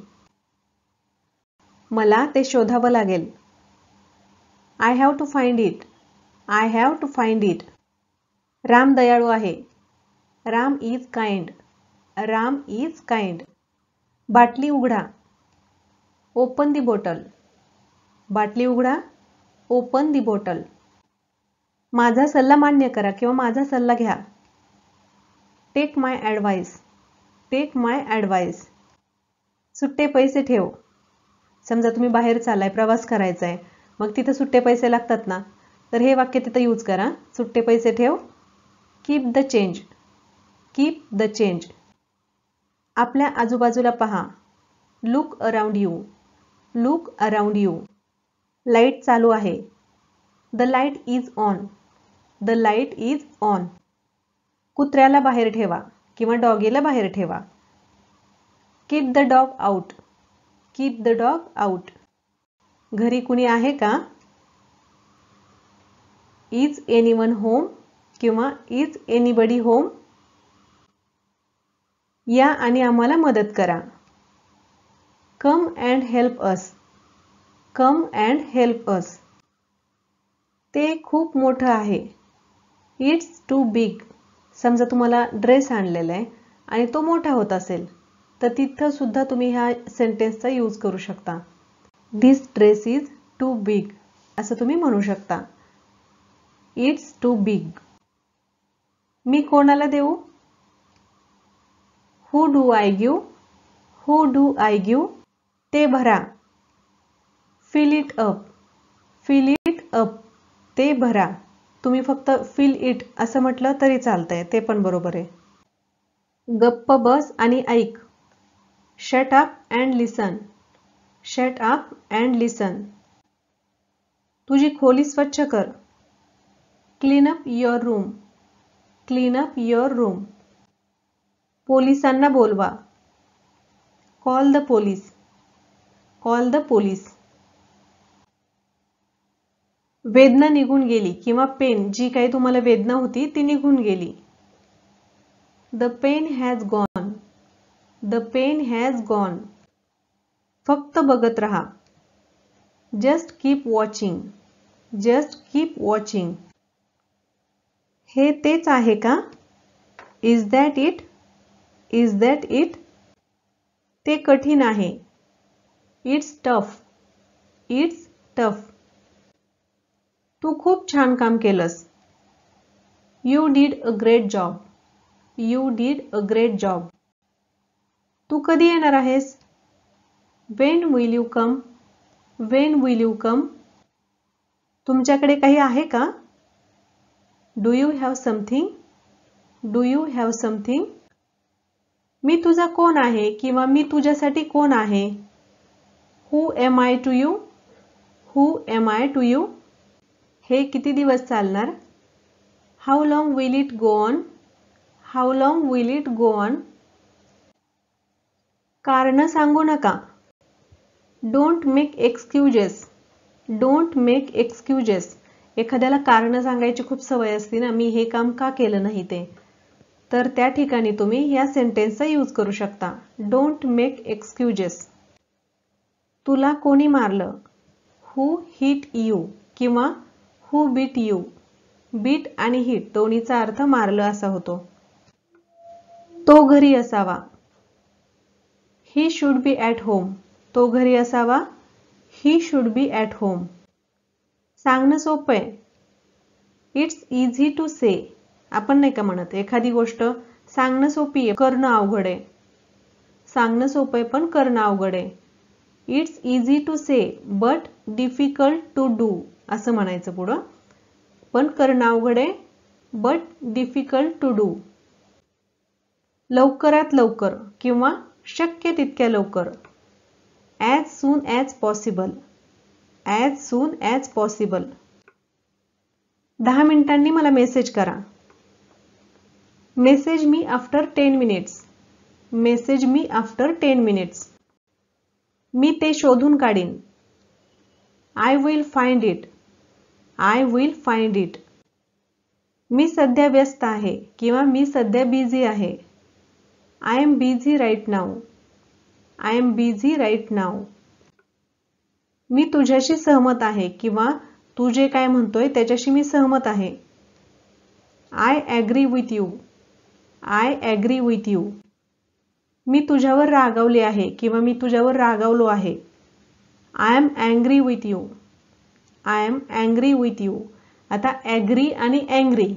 A: मला ते शोधावं लागेल. I have to find it. I have to find it. Ram दयाळू आहे. Ram is kind. Ram is kind. बाटली उघडा. ओपन दी बॉटल. बाटली उघडा. ओपन दी बॉटल. माझा सल्ला मान्य करा किंवा माझा सल्ला घ्या. टेक माय ॲडवाइस. टेक माय ॲडवाइस. सुट्टे पैसे ठेव. समजा तुम्ही बाहेर चालाय, प्रवास करायचा आहे, मग तिथं सुट्टे पैसे लागतात ना, तर हे वाक्य तिथं यूज करा. सुट्टे पैसे ठेव. Keep the change. Keep the change. आपल्या आजूबाजूला पहा. Look around you. Look around you. Light चालू आहे. The light is on. The light is on. कुत्र्याला बाहेर ठेवा किंवा डॉगीला बाहेर ठेवा. Keep the dog out. Keep the dog out. घरी कुणी आहे का? इज एनीवन होम किंवा इज एनीबडी होम. या आणि आम्हाला मदत करा. Come and help us. Come and help us. ते खूप मोठं आहे. It's too big. समजा तुम्हाला ड्रेस आणलेला आहे आणि तो मोठा होत असेल तर तिथं सुद्धा तुम्ही ह्या सेंटेन्सचा यूज करू शकता. दिस ड्रेस इज टू बिग असं तुम्ही म्हणू शकता. It's too big. मी कोणाला देऊ? Who do I give. Who do I give. ते भरा. Fill it up. Fill it up. ते भरा. तुम्ही फक्त फिल इट असं म्हटलं तरी चालतंय, ते पण बरोबर आहे. गप्प बस आणि ऐक. Shut up and listen. Shut up and listen. तुझी खोली स्वच्छ कर. Clean up your room. Clean up your room. पोलिसांना बोलवा. Call the police. Call the police. वेदना निघून गेली किंवा पेन, जी काही तुम्हाला वेदना होती ती निघून गेली. The pen has gone. The pen has gone. फक्त बघत राहा. Just keep watching. Just keep watching. हे तेच आहे का? Is that it. Is that it. ते कठीण आहे. It's tough. It's tough. तू खूप छान काम केलंस. You did a great job. You did a great job. तू कधी येणार आहेस? When will you come. When will you come. तुमच्याकडे काही आहे का? Do you have something. Do you have something. मी तुझा कोण आहे किंवा मी तुझ्यासाठी कोण आहे? Who am I to you. Who am I to you. हे किती दिवस चालणार? How long will it go on. How long will it go on. कारण सांगू नका. Don't make excuses. Don't make excuses. एखाद्याला कारण सांगायची खूप सवय असते ना, मी हे काम का केलं नाही ते. तर त्या ठिकाणी तुम्ही या सेंटेन्सचा यूज करू शकता. Don't make excuses. तुला कोणी मारलं? हु हिट यू किंवा हु बीट यू. बीट आणि हिट दोन्हीचा अर्थ मारलं असा होतो. तो घरी असावा. He should be at home. तो घरी असावा. He should be at home. सांगणं सोपं आहे. इट्स इझी टू से. आपण नाही का म्हणत एखादी गोष्ट सांगणं सोपी आहे, करणं अवघड आहे. सांगणं सोपं आहे पण करणं अवघड आहे. It's easy to say but difficult to do असं म्हणायचं पुढं. पण करणं अवघड आहे बट डिफिकल्ट टू डू. लवकरात लवकर किंवा शक्य तितक्या लवकर. As soon as possible. As soon as possible. 10 मिनिटांनी मला मेसेज करा. Message me after 10 minutes. Message me after 10 minutes. मी ते शोधून काढीन. I will find it. I will find it. मी सध्या व्यस्त आहे किंवा मी सध्या बिझी आहे. I am busy right now. I am busy right now. मी तुझ्याशी सहमत आहे किंवा तू जे काय म्हणतोय त्याच्याशी मी सहमत आहे. I agree with you. I agree with you. मी तुझ्यावर रागावले आहे किंवा मी तुझ्यावर रागावलो आहे. I am angry with you. I am angry with you. आता ॲग्री आणि अँग्री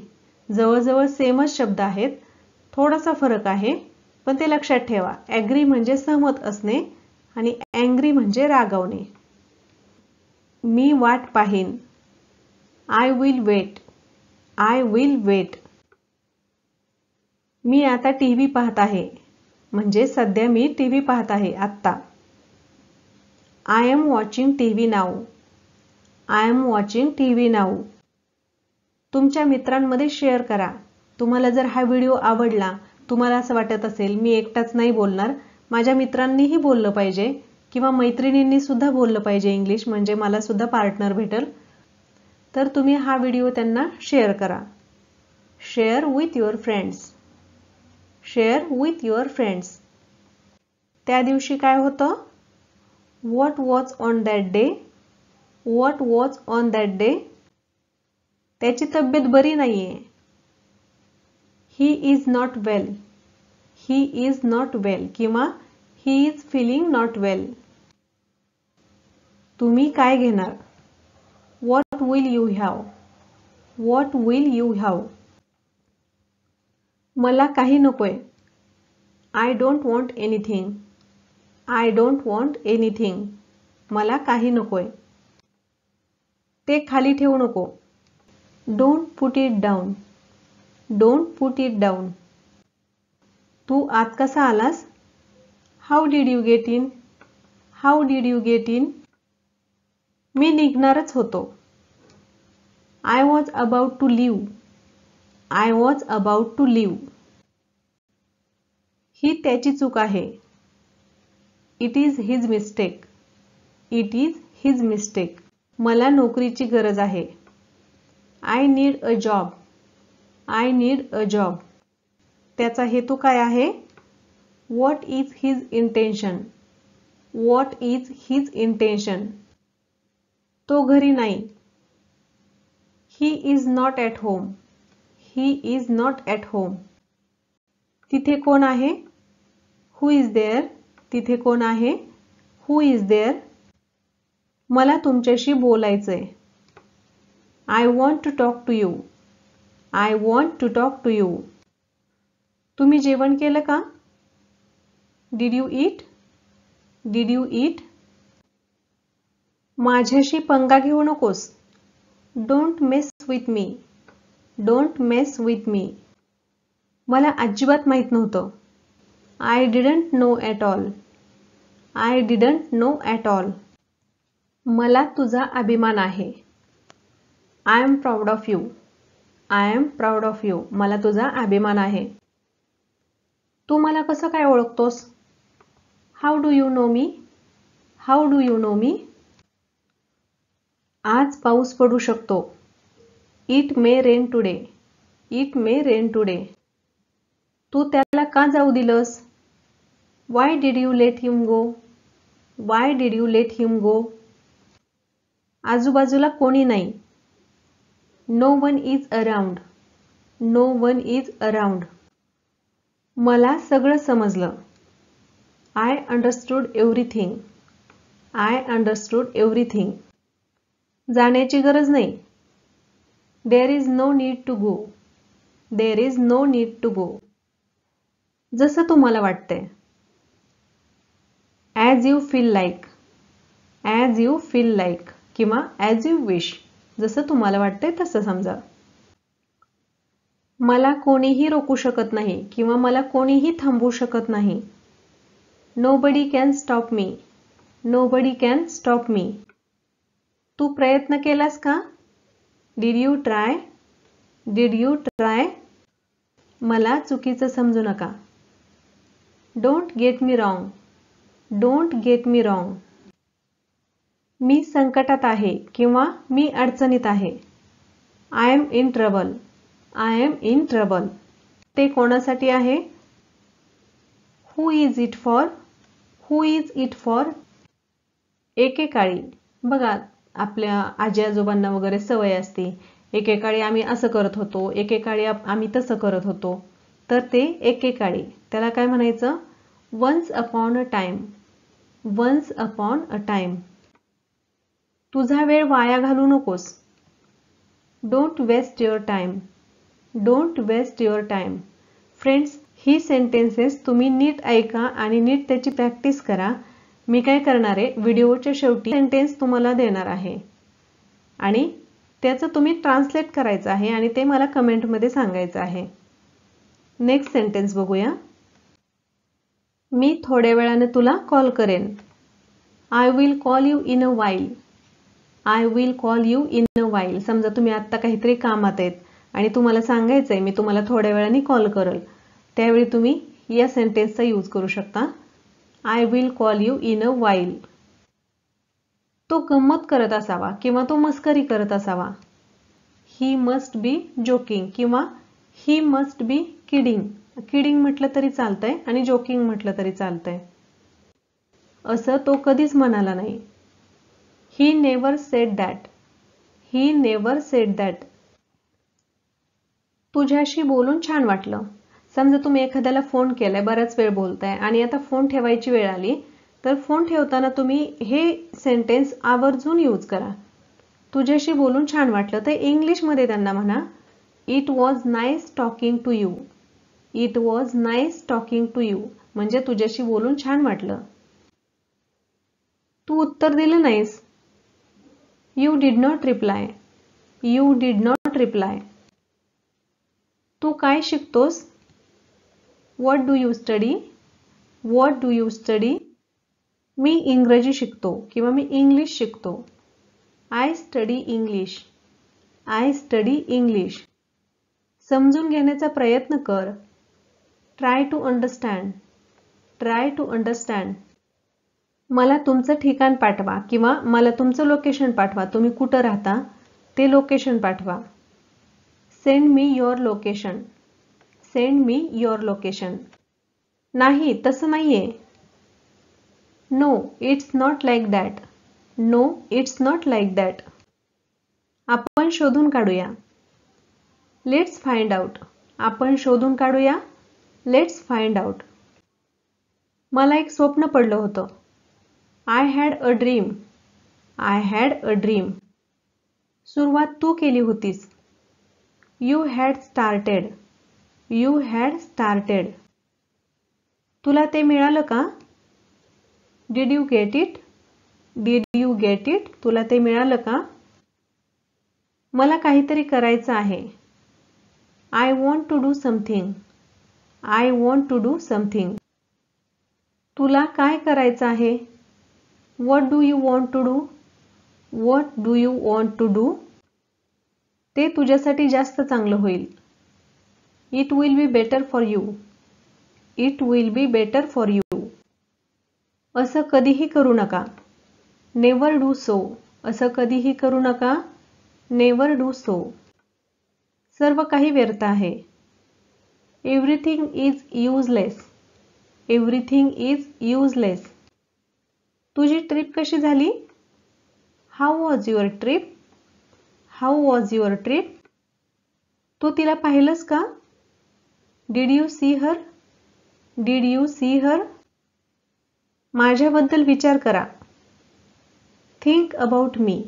A: जवळजवळ सेमच शब्द आहेत. थोडासा फरक आहे पण ते लक्षात ठेवा. ॲग्री म्हणजे सहमत असणे आणि अँग्री म्हणजे रागावणे. मी वाट पाहीन. I will wait. I will wait. मी आता टीव्ही पाहत आहे म्हणजे सध्या मी टीव्ही पाहत आहे आत्ता. I am watching TV now. I am watching TV now. तुमच्या मित्रांमध्ये शेअर करा. तुम्हाला जर हा व्हिडिओ आवडला, तुम्हाला असं वाटत असेल मी एकटाच नाही बोलणार, माझ्या मित्रांनीही बोललं पाहिजे किंवा मैत्रिणींनी सुद्धा बोललं पाहिजे इंग्लिश, म्हणजे मला सुद्धा पार्टनर भेटेल, तर तुम्ही हा व्हिडिओ त्यांना शेअर करा. Share with your friends. Share with your friends. त्या दिवशी काय होतं? What was on that day. What was on that day. त्याची तब्येत बरी नाहीये. He is not well. He is not well किंवा he is feeling not well. तुम्ही काय घेणार? What will you have. What will you have. मला काही नकोय. I don't want anything. I don't want anything. मला काही नकोय. ते खाली ठेवू नको. Don't put it down. Don't put it down. तू आत कसा आलास? How did you get in. How did you get in. मी निघणारच होतो. I was about to leave. I was about to leave. ही त्याची चूक आहे. It is his mistake. It is his mistake. मला नोकरीची गरज आहे. I need a job. I need a job. त्याचा हेतू काय आहे? What is his intention. What is his intention. तो घरी नाही. He is not at home. He is not at home. तिथे कोण आहे? Who is there. तिथे कोण आहे? Who is there. मला तुमच्याशी बोलायचंय. I want to talk to you. I want to talk to you. तुम्ही जेवण केलं का? Did you eat. Did you eat. माझ्याशी पंगा घेऊ नकोस. Don't mess with me. Don't mess with me. मला अजिबात माहीत नव्हतं. I didn't know at all. I didn't know at all. मला तुझा अभिमान आहे. I am proud of you. I am proud of you. मला तुझा अभिमान आहे. तू मला कसं काय ओळखतोस? How do you know me. How do you know me? आज पाऊस पडू शकतो. It may rain today. It may rain today. तू त्याला का जाऊ दिलंस? Why did you let him go? Why did you let him go? आजूबाजूला कोणी नाही. No one is around. No one is around. मला सगळं समजलं. I understood everything. I understood everything. जाण्याची गरज नाही. There is no need to go. There is no need to go. जसं तुम्हाला वाटतंय. As you feel like. As you feel like किंवा ॲज यू विश. जसं तुम्हाला वाटतंय तसं समजा. मला कोणीही रोखू शकत नाही किंवा मला कोणीही थांबवू शकत नाही. Nobody can stop me. Nobody can stop me. तू प्रयत्न केलास का? Did you try? Did you try? मला चुकीचं समजू नका. Don't get me wrong. Don't get me wrong. मी संकटात आहे किंवा मी अडचणीत आहे. I am in trouble. I am in trouble. ते कोणासाठी आहे? Who is it for? Who is it for? एकेकाळी बघा, आपल्या आजी आजोबांना वगैरे सवय असते. एकेकाळी आम्ही असं करत होतो, एकेकाळी आम्ही तसं करत होतो. तर ते एकेकाळी, त्याला काय म्हणायचं? Once upon a time. Once upon a time. तुझा वेळ वाया घालू नकोस. Don't waste your time. Don't waste your time. Friends, ही सेंटेन्सेस तुम्ही नीट ऐका आणि नीट त्याची प्रॅक्टिस करा. मी काय करणार आहे, व्हिडिओच्या शेवटी सेंटेन्स तुम्हाला देणार आहे आणि त्याचं तुम्ही ट्रान्सलेट करायचं आहे आणि ते मला कमेंटमध्ये सांगायचं आहे. नेक्स्ट सेंटेन्स बघूया. मी थोड्या वेळाने तुला कॉल करेन. I will call you in a while. I will call you in a while. समजा तुम्ही आत्ता काहीतरी कामात आहेत आणि तुम्हाला सांगायचंय मी तुम्हाला थोड्या वेळाने कॉल करेल. त्यावेळी तुम्ही या सेंटेन्सचा यूज करू शकता. I will call you in a while. तो गंमत करत असावा किंवा तो मस्करी करत असावा. ही मस्ट बी जोकिंग किंवा he must be kidding. Kidding म्हटलं तरी चालतंय आणि जोकिंग म्हटलं तरी चालतंय. असं तो कधीच म्हणाला नाही. He never sed that. He never sed that. तुझ्याशी बोलून छान वाटलं. समजा तुम्ही एखाद्याला फोन केलाय, बराच वेळ बोलताय आणि आता फोन ठेवायची वेळ आली, तर फोन ठेवताना तुम्ही हे सेंटेन्स आवर्जून यूज करा. तुझ्याशी बोलून छान वाटलं तर इंग्लिशमध्ये त्यांना म्हणा, it was nice talking to you. It was nice talking to you. म्हणजे तुझ्याशी बोलून छान वाटलं. तू उत्तर दिलं नाहीस. You did not reply. You did not reply. तू काय शिकतोस? What do you study? What do you study? मी इंग्रजी शिकतो किंवा मी इंग्लिश शिकतो. I study English. I study English. समजून घेण्याचा प्रयत्न कर. Try to understand. Try to understand. मला तुमचं ठिकाण पाठवा किंवा मला तुमचं लोकेशन पाठवा. तुम्ही कुठं राहता ते लोकेशन पाठवा. Send me your location. Send me your location. नाही, तसं नाहीये. No, it's not like that. No, it's not like that. आपण शोधून काढूया. Let's find out. आपण शोधून काढूया. Let's find out. मला एक स्वप्न पडलं होतं. I had a dream. I had a dream. सुरुवात तू केली होतीस. You had started. You had started. तुला ते मिळालं का? Did you get it? Did you get it? तुला ते मिळालं का? मला काहीतरी करायचं आहे. I want to do something. I want to do something. तुला काय करायचं आहे? What do you want to do? What do you want to do? ते तुझ्यासाठी जास्त चांगलं होईल. It will be better for you. It will be better for you. असं कधीही करू नका. नेवर डू सो, असं कधीही करू नका. Never do so. सर्व काही व्यर्थ आहे. Everything is useless. Everything is useless. तुझी ट्रिप कशी झाली? How was your trip? How was your trip? तू तिला पाहिलंस का? Did you see her? Did you see her? माझ्याबद्दल विचार करा. Think about me.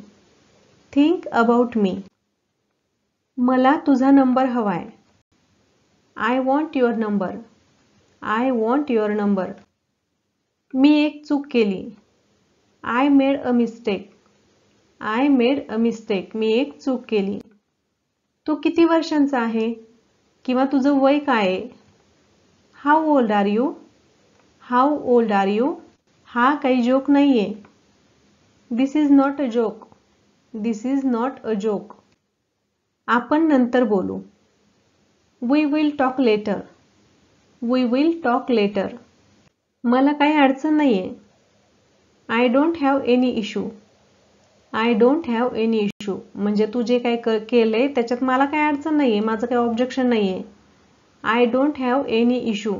A: Think about me. मला तुझा नंबर हवाय. I want your number. I want your number. मी एक चूक केली. I made a mistake. I made a mistake. मी एक चूक केली. तू किती वर्षांचा आहे? किंवा तुझं वय काय आहे? How old are you? How old are you? हा काही जोक नाहीये. This is not a joke. This is not a joke. आपण नंतर बोलू. We will talk later. We will talk later. मला काही अडचण नाहीये. I don't have any issue. I don't have any issue. म्हणजे तू जे काही केलंय त्याच्यात मला काही अडचण नाहीये, माझं काही ऑब्जेक्शन नाहीये. I don't have any issue.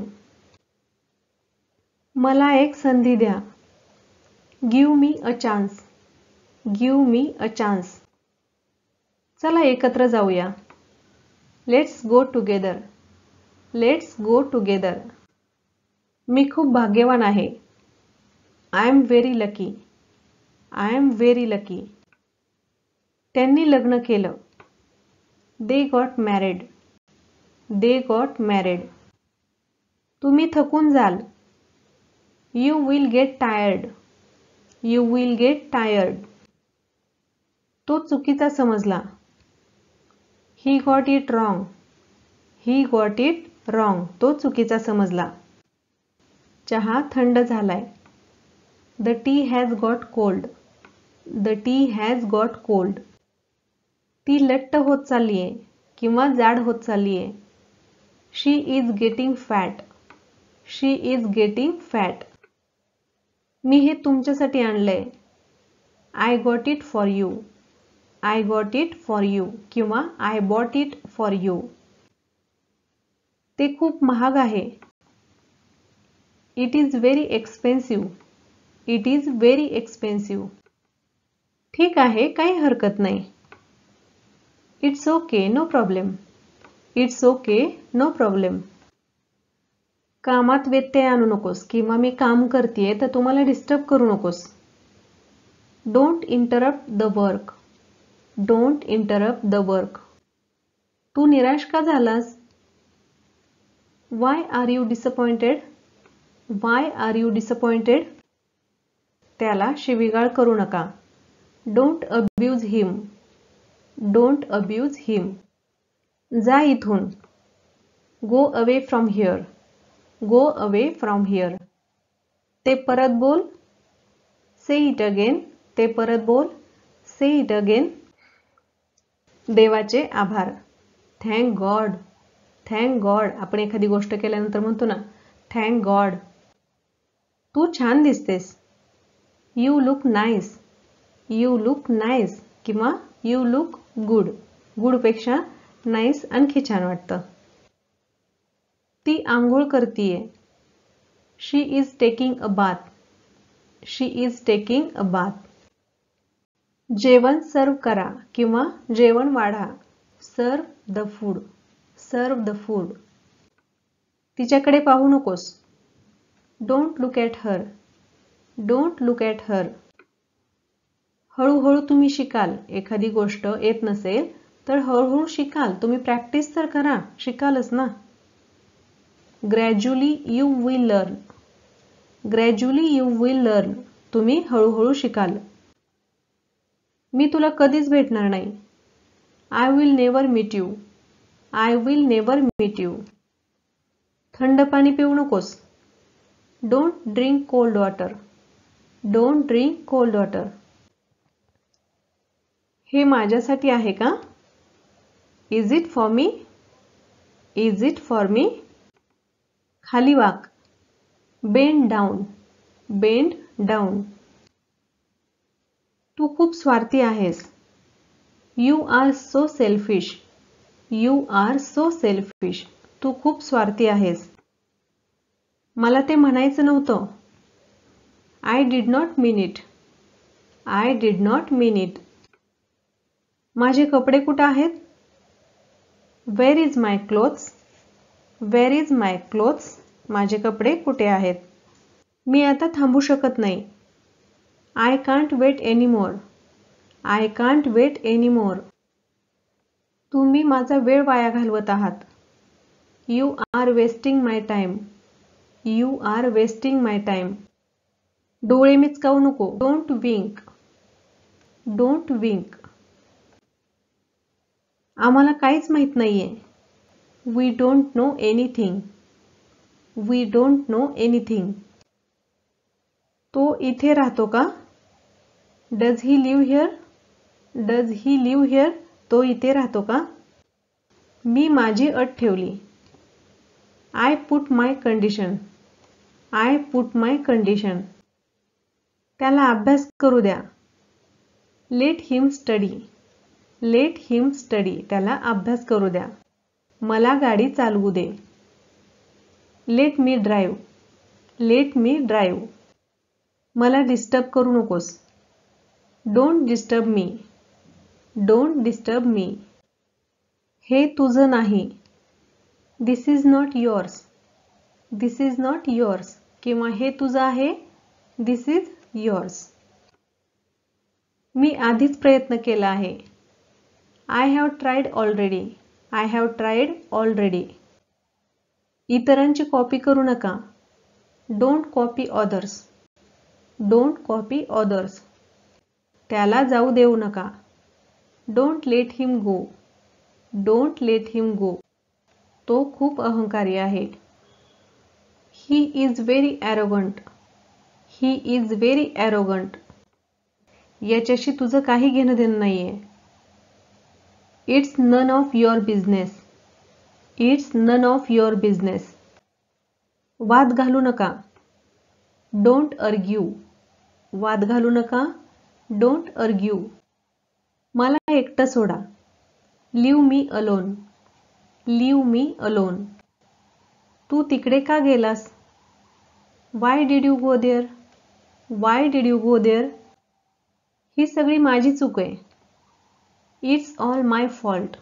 A: मला एक संधी द्या. Give me a chance. Give me a chance. चला एकत्र जाऊया. Let's go together. Let's go together. मी खूप भाग्यवान आहे. I am very lucky. I am very lucky. त्यांनी लग्न केलं. They got married. They got married. तुम्ही थकून जाल. You will get tired. You will get tired. तो चुकीचा समजला. He got it wrong. He got it wrong. तो चुकीचा समजला. चहा थंड झालाय. The tea has got cold. The tea has got cold. ती लट्ट होत चाललीये किंवा जाड होत चाललीये. She is getting fat. She is getting fat. मी हे तुमच्यासाठी आणलंय. I got it for you. I got it for you किंवा I bought it for you. ते खूप महाग आहे. It is very expensive. It is very expensive. ठीक आहे, काही हरकत नाही. It's okay, no problem. It's okay, no problem. कामात व्यत्यय आणू नकोस किंवा मी काम करतेय तर तुम्हाला डिस्टर्ब करू नकोस. Don't interrupt the work. Don't interrupt the work. तू निराश का झालास? Why are you disappointed? Why are you disappointed? त्याला शिवीगाळ करू नका. Don't abuse him. Don't abuse him. जा इथून. Go away from here. Go away from here. ते परत बोल. Say it again. ते परत बोल. Say it again. देवाचे आभार. Thank God. Thank God. आपण एखादी गोष्ट केल्यानंतर म्हणतो ना, थँक गॉड. तू छान दिसतेस. You look nice. You look nice किंवा यू लुक गुड. गुडपेक्षा नाईस आणखी छान वाटतं. ती आंघोळ करतीये. She is taking a bath. She is taking a bath. जेवण सर्व करा किंवा जेवण वाढा. Serve the food. Serve the food. तिच्याकडे पाहू नकोस. Don't look at her. Don't look at her. हळूहळू तुम्ही शिकाल. एखादी गोष्ट येत नसेल तर हळूहळू शिकाल. तुम्ही प्रॅक्टिस तर करा, शिकालच ना. Gradually you will learn. Gradually you will learn. तुम्ही हळूहळू शिकाल. मी तुला कधीच भेटणार नाही. I will never meet you. I will never meet you. थंड पाणी पिऊ नकोस. Don't drink cold water. Don't drink cold water. हे माझ्यासाठी आहे का? Is it for me? Is it for me? खाली वाक. Bend down. Bend down. तू खूप स्वार्थी आहेस. You are so selfish. You are so selfish. तू खूप स्वार्थी आहेस. मला ते म्हणायचं नव्हतं. I did not mean it. I did not mean it. माझे कपडे कुठे आहेत? Where is my clothes. Where is my clothes. माझे कपडे कुठे आहेत? मी आता थांबू शकत नाही. I can't wait anymore. I can't wait anymore. तुम्ही माझा वेळ वाया घालवत आहात. You are wasting my time. You are wasting my time. डोळे मिचकावू नको. Don't Wink. Don't wink. आम्हाला काहीच माहित नाहीये. We don't know anything. We don't know anything. तो इथे राहतो का? Does he live here. Does he live here. तो इथे राहतो का? मी माझी अट ठेवली. I put my condition. I put my condition. त्याला अभ्यास करू द्या. Let him study. Let him study. त्याला अभ्यास करू द्या. मला गाडी चालवू दे. Let me drive. Let me drive. मला डिस्टर्ब करू नकोस. Don't disturb me. Don't disturb me. हे तुझं नाही. This is not yours. This is not yours. किंवा हे तुझं आहे. This is yours. मी आधीच प्रयत्न केला आहे. I have tried already. I have tried already. इतरांची कॉपी करू नका. Don't copy others. Don't copy others. त्याला जाऊ देऊ नका. Don't let him go. Don't let him go. तो खूप अहंकारी आहे. He is very arrogant. He is very arrogant. याच्याशी तुझं काही घेणं देणं नाहीये. It's none of your business. It's none of your business. वाद घालू नका. Don't argue. वाद घालू नका. Don't argue. मला एकटं सोडा. Leave me alone. Leave me alone. तू तिकडे का गेलास? Why did you go there. Why did you go there. ही सगळी माझी चूक आहे. It's all my fault.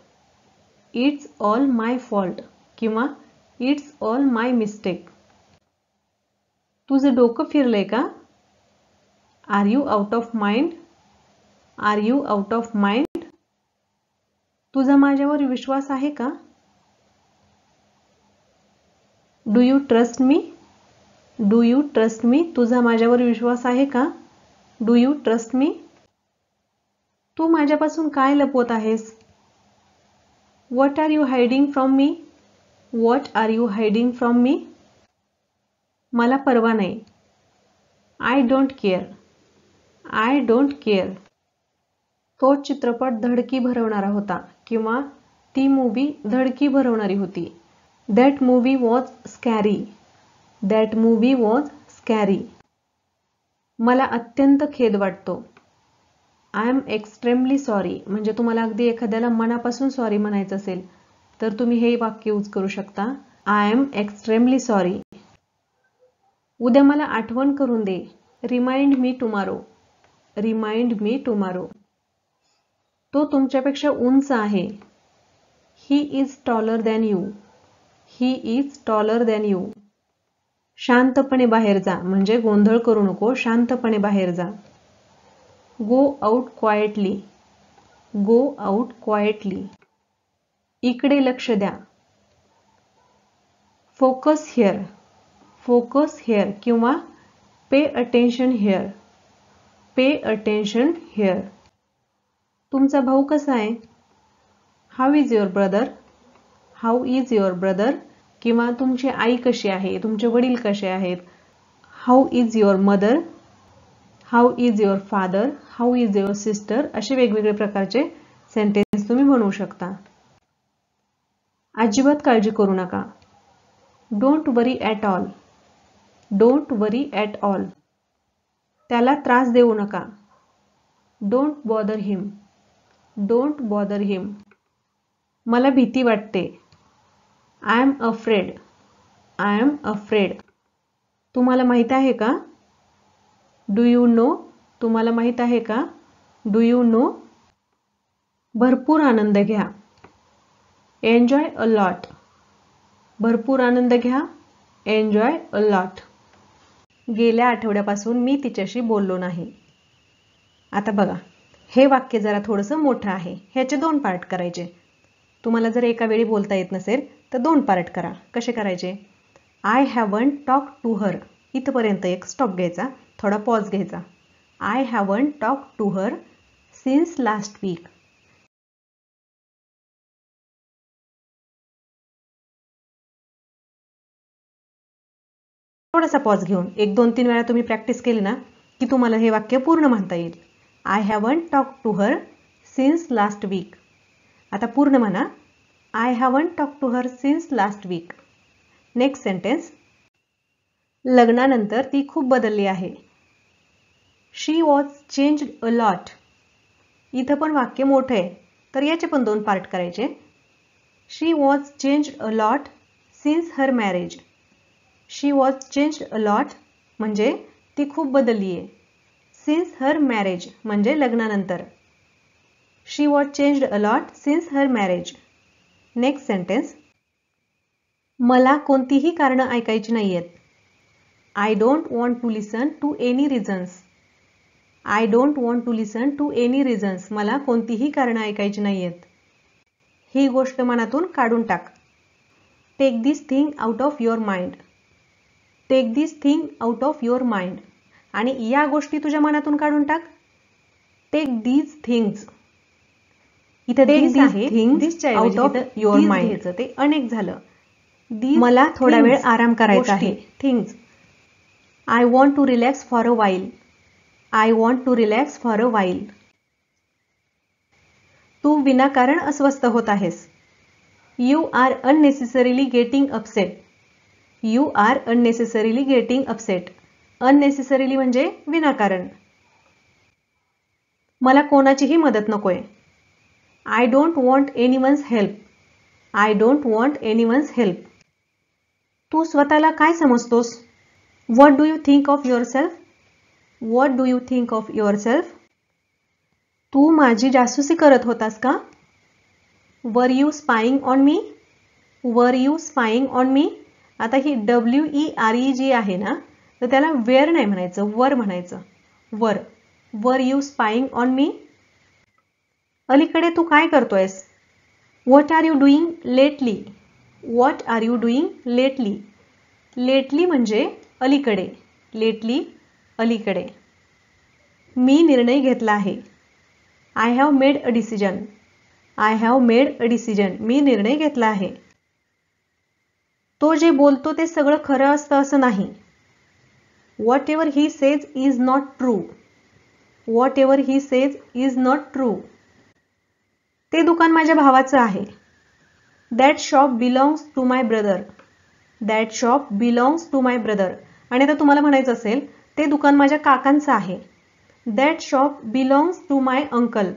A: It's all my fault. किंवा इट्स ऑल माय मिस्टेक. तुझं डोकं फिरलंय का? Are you out of mind. Are you out of mind. तुझा माझ्यावर विश्वास आहे का? Do you trust me. Do you trust मी. तुझा माझ्यावर विश्वास आहे का? Do you trust me. तू माझ्यापासून काय लपवत आहेस? What are you hiding from me. What are you hiding from me. मला पर्वा नाही. I don't care. I don't care. तो चित्रपट धडकी भरवणारा होता. किंवा ती मूवी धडकी भरवणारी होती. That movie was scary. That movie was scary. मला अत्यंत खेद वाटतो. I am extremely sorry. म्हणजे तुम्हाला अगदी एखाद्याला मनापासून सॉरी म्हणायचं असेल तर तुम्ही हे वाक्य यूज करू शकता. I am extremely sorry. उद्या मला आठवण करून दे. Remind me tomorrow. Remind me tomorrow. तो तुमच्यापेक्षा उंच आहे. He is taller than you. He is taller than you. शांतपणे बाहेर जा. म्हणजे गोंधळ करू नको. शांतपणे बाहेर जा. Go out quietly. Go out quietly. इकडे लक्ष द्या. Focus here. Focus here. किंवा pay attention here. Pay attention here. तुमचा भाऊ कसा आहे? How is your brother. How is your brother. किंवा तुमची आई कशी आहे. तुमचे वडील कसे आहेत. How is your mother. How is your father. How is your sister. असे वेगवेगळे प्रकारचे सेंटेन्स तुम्ही बनवू शकता. अजिबात काळजी करू नका. Don't worry at all. Don't worry at all. त्याला त्रास देऊ नका. Don't bother him. Don't bother him. मला भीती वाटते. I am afraid. I am afraid. तुम्हाला माहित आहे का? Do you know. तुम्हाला माहित आहे का? Do you know. भरपूर आनंद घ्या. Enjoy a lot. भरपूर आनंद घ्या. Enjoy a lot. गेल्या आठवड्यापासून मी तिच्याशी बोललो नाही. आता बघा, हे वाक्य जरा थोडंसं मोठं आहे. ह्याचे 2 पार्ट करायचे. तुम्हाला जर एका वेळी बोलता येत नसेल तर 2 पार्ट करा. कसे करायचे? I haven't talk to her. इथपर्यंत एक स्टॉप घ्यायचा, थोडा पॉज घ्यायचा. I haven't talk to her since last week. थोडासा पॉज घेऊन 1-2-3 वेळा तुम्ही प्रॅक्टिस केली ना की तुम्हाला हे वाक्य पूर्ण म्हणता येईल. I haven't talk to her since last week. आता पूर्ण म्हणा. I haven't talk to her since last week. Next sentence. लग्नानंतर ती खूप बदलली आहे. She was changed a lot. इथं पण वाक्य मोठं आहे तर याचे पण 2 पार्ट करायचे. She was changed a lot since her marriage. She was changed a lot म्हणजे ती खूप बदलली आहे. सिन्स हर मॅरेज म्हणजे लग्नानंतर. She was changed a lot since her marriage. Next sentence. मला कोणतीही कारणं ऐकायची नाहीयेत. I don't want to listen to any reasons. I don't want to listen to any reasons. मला कोणतीही कारणं ऐकायची नाहीयेत. ही गोष्ट मनातून काढून टाक. Take this thing out of your mind. Take this thing out of your mind. आणि या गोष्टी तुझ्या मनातून काढून टाक. Take these things. इथे दीज आहे, आउट ऑफ युअर माइंड. ते अनेक झालं. मला थोडा वेळ आराम करायचा आहे. Things. I want to relax for a while. I want to relax for a while. तू विनाकारण अस्वस्थ होत आहेस. You are unnecessarily getting upset. You are unnecessarily getting upset. Unnecessarily म्हणजे विनाकारण. मला कोणाचीही मदत नकोय. I don't want anyone's help. I don't want anyone's help. तू स्वतःला काय समजतोस? What do you think of yourself. What do you think of yourself. तू माझी जासूसी करत होतास का? Were you spying on me. Were you spying on me. आता ही WERE जी आहे ना तर त्याला वेअर नाही म्हणायचं, वर म्हणायचं. वर. Were you spying on me. अलीकडे तू काय करतोयस? What are you doing lately. What are you doing lately. Lately म्हणजे अलीकडे. लेटली अलीकडे. मी निर्णय घेतला आहे. I have made a decision. I have made a decision. मी निर्णय घेतला आहे. तो जे बोलतो ते सगळं खरं असतं असं नाही. Whatever he says is not true. Whatever he says is not true. ते दुकान माझ्या भावाचं आहे. That shop belongs to my brother. That shop belongs to my brother. आणि आता तुम्हाला म्हणायचं असेल ते दुकान माझ्या काकांचं आहे. That shop belongs to my uncle.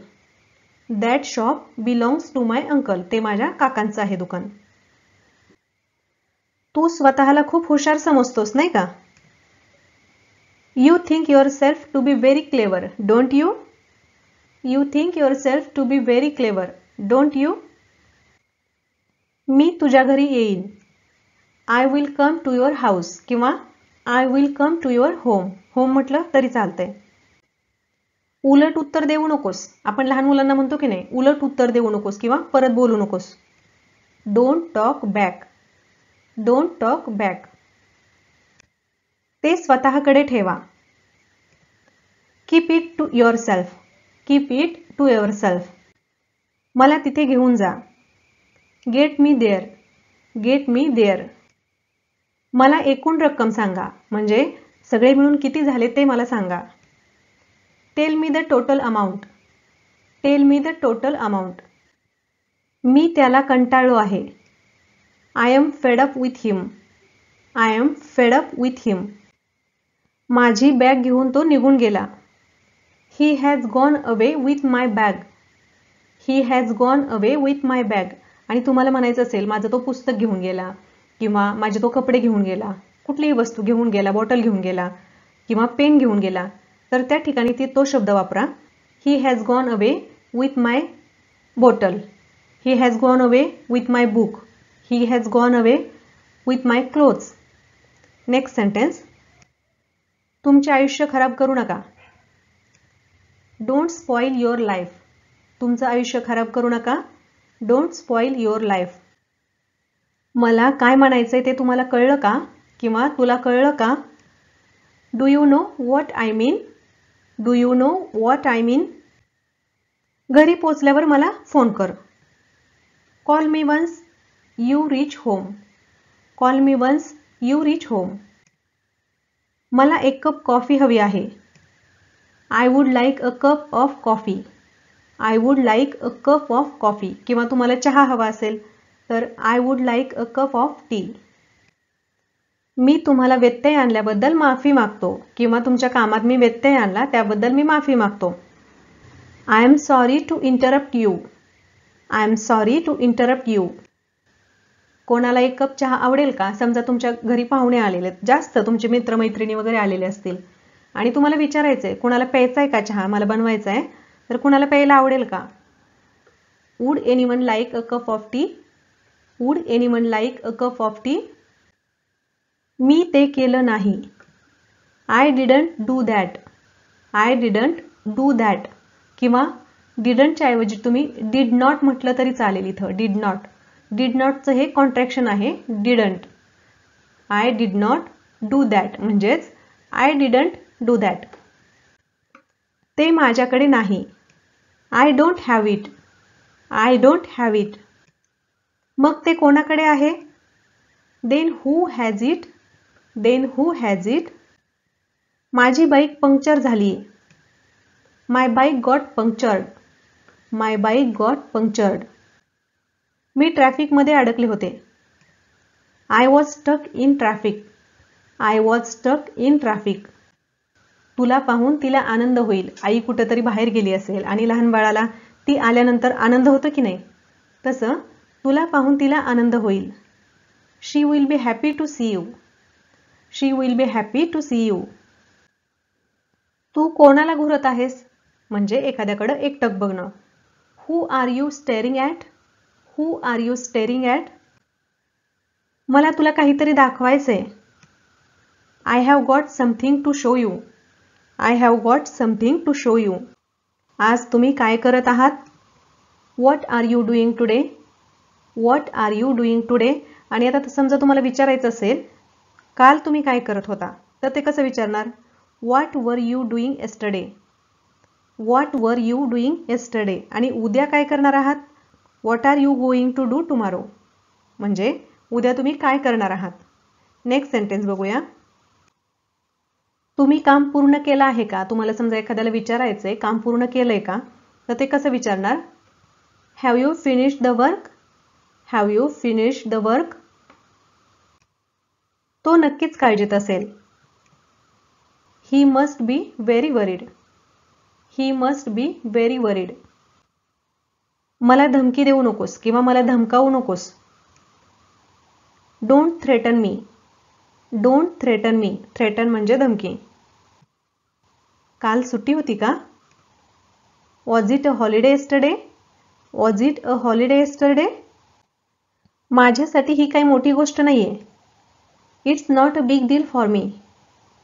A: That shop belongs to my uncle. ते माझ्या काकांचं आहे दुकान. तू स्वतःला खूप हुशार समजतोस नाही का? You think yourself to be very clever, don't you. You think yourself to be very clever, don't you. मी तुझ्या घरी येईन. I will come to your house किंवा I will come to your home. Home म्हटलं तरी चालतंय. उलट उत्तर देऊ नकोस. आपण लहान मुलांना म्हणतो की नाही, उलट उत्तर देऊ नकोस किंवा परत बोलू नकोस. Don't talk back. Don't talk back. ते स्वतःकडे ठेवा. Keep it to yourself. Keep it to yourself. मला तिथे घेऊन जा. Get me there. Get me there. मला एकूण रक्कम सांगा, म्हणजे सगळे मिळून किती झाले ते मला सांगा. Tell me the total amount. Tell me the total amount. मी त्याला कंटाळलो आहे. I am fed up with him. I am fed up with him. माझी बॅग घेऊन तो निघून गेला. He has gone away with my bag. He has gone away with my bag. आणि तुम्हाला म्हणायचं असेल माझं तो पुस्तक घेऊन गेला किंवा माझे तो कपडे घेऊन गेला, कुठलीही वस्तू घेऊन गेला, बॉटल घेऊन गेला किंवा पेन घेऊन गेला, तर त्या ठिकाणी तो शब्द वापरा. ही has gone away with my bottle. He has gone away with my book. He has gone away with my clothes. Next sentence. तुमचे आयुष्य खराब करू नका. Don't spoil your life. तुमचं आयुष्य खराब करू नका. Don't spoil your life. मला काय म्हणायचंय ते तुम्हाला कळलं का किंवा तुला कळलं का? Do you know what I mean. Do you know what I mean. घरी पोचल्यावर मला फोन कर. Call me once you reach home. Call me once you reach home. मला एक कप कॉफी हवी आहे. I would like a cup of coffee. I would like a cup of coffee. किंवा तुम्हाला चहा हवा असेल तर I would like a cup of tea. मी तुम्हाला व्यत्यय आणल्याबद्दल माफी मागतो किंवा तुमच्या कामात मी व्यत्यय आणला त्याबद्दल मी माफी मागतो. I am sorry to interrupt you. I am sorry to interrupt you. कोणाला एक कप चहा आवडेल का? समजा तुमच्या घरी पाहुणे आलेले, जास्त तुमचे मित्रमैत्रिणी वगैरे आलेले असतील आणि तुम्हाला विचारायचंय कोणाला प्यायचा आहे का चहा, मला बनवायचा आहे, तर कुणाला प्यायला आवडेल का? Would anyone like a cup of tea. Would anyone like a cup of tea. मी ते केलं नाही. I didn't do that. I didn't do that. किंवा डिडंटच्या ऐवजी तुम्ही डिड नॉट म्हटलं तरी चालेल. इथं डिड नॉट. डिड नॉटचं हे कॉन्ट्रॅक्शन आहे didn't. I did not do that म्हणजेच आय डिडंट डू दॅट. ते माझ्याकडे नाही. I don't have it. I don't have it. मग ते कोणाकडे आहे? Then who has it. Then who has it. माझी बाईक पंक्चर झाली. My bike got punctured. My bike got punctured. मी ट्रॅफिकमध्ये अडकले होते. I was stuck in traffic. I was stuck in traffic. तुला पाहून तिला आनंद होईल. आई कुठेतरी बाहेर गेली असेल आणि लहान बाळाला ती आल्यानंतर आनंद होतो की नाही, तसं तुला पाहून तिला आनंद होईल. She will be happy to see you. She will be happy to see you. तू कोणाला घुरत आहेस? म्हणजे एखाद्याकडे एकटक बघणं. Who are you staring at. Who are you staring at. मला तुला काहीतरी दाखवायचंय. I have got something to show you. I have got something to show you. आज तुम्ही काय करत आहात? What are you doing today. What are you doing today. आणि आता समजा तुम्हाला विचारायचं असेल काल तुम्ही काय करत होता, तर ते कसं विचारणार? What were you doing yesterday. What were you doing yesterday. आणि उद्या काय करणार आहात? What are you going to do tomorrow. म्हणजे उद्या तुम्ही काय करणार आहात. नेक्स्ट सेंटेन्स बघूया. तुम्ही काम पूर्ण केलं आहे का? तुम्हाला समजा एखाद्याला विचारायचंय काम पूर्ण केलंय का, तर ते कसं विचारणार? Have you finished the work. Have you finished the work. तो नक्कीच काळजीत असेल. He must be very worried. He must be very worried. मला धमकी देऊ नकोस किंवा मला धमकावू नकोस. Don't threaten me. Don't threaten me. Threaten म्हणजे धमकी. काल सुट्टी होती का? Was it a holiday yesterday. Was it a holiday yesterday. माझ्यासाठी ही काही मोठी गोष्ट नाहीये. It's not a big deal for me.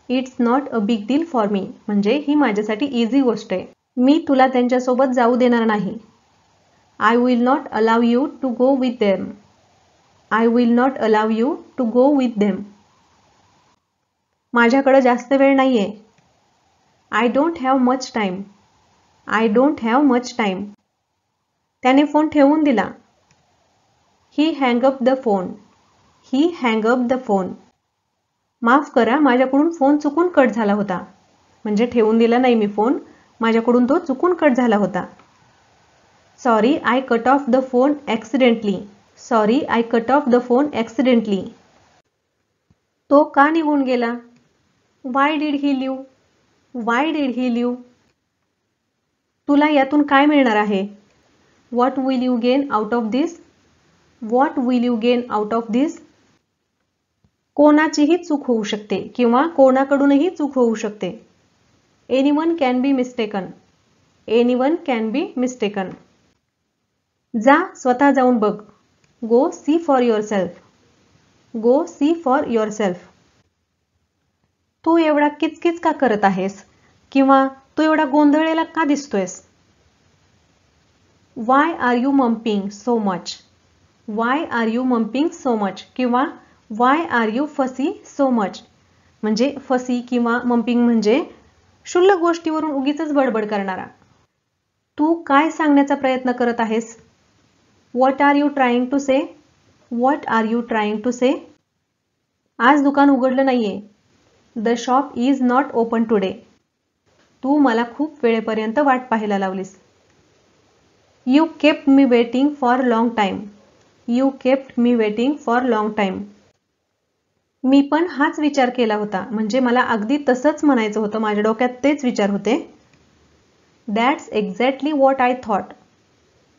A: It's not a big deal for मी. म्हणजे ही माझ्यासाठी इझी गोष्ट आहे. मी तुला त्यांच्यासोबत जाऊ देणार नाही. I will not allow you to go with them. I will not allow you to go with them. माझ्याकडे जास्त वेळ नाहीये. I don't have much time. I don't have much time. त्याने फोन ठेवून दिला. He hang up the phone. He hang up the phone. माफ करा माझ्याकडून फोन चुकून कट झाला होता. म्हणजे ठेवून दिला नाही मी फोन, माझ्याकडून तो चुकून कट झाला होता. Sorry I cut off the phone accidentally. Sorry I cut off the phone accidentally. तो का निघून गेला? Why did he leave. Why did he leave. तुला यातून काय मिळणार आहे? What will you gain out of this? What will you gain out of this? कोणाचीही चूक होऊ शकते किंवा कोणाकडूनही चूक होऊ शकते. Anyone can be mistaken. Anyone can be mistaken. जा स्वतः जाऊन बघ. गो see for yourself. Go see for yourself. तू एवढा किचकिच का करत आहेस किंवा तू एवढा गोंधळलेला का दिसतोयस? Why are you mumping so much? Why are you mumping so much किंवा why are you fussy so much. म्हणजे फसी किंवा मम्पिंग म्हणजे क्षुल्लक गोष्टीवरून उगीचच बडबड करणारा. तू काय सांगण्याचा प्रयत्न करत आहेस? What are you trying to say? What are you trying to say? आज दुकान उघडलं नाहीये. The shop is not open today. तू मला खूप वेळेपर्यंत वाट पाहायला लावलीस. You kept me waiting for long time. You kept me waiting for long time. मी पण हाच विचार केला होता. म्हणजे मला अगदी तसंच म्हणायचं होतं. माझ्या डोक्यात तेच विचार होते. That's exactly what I thought.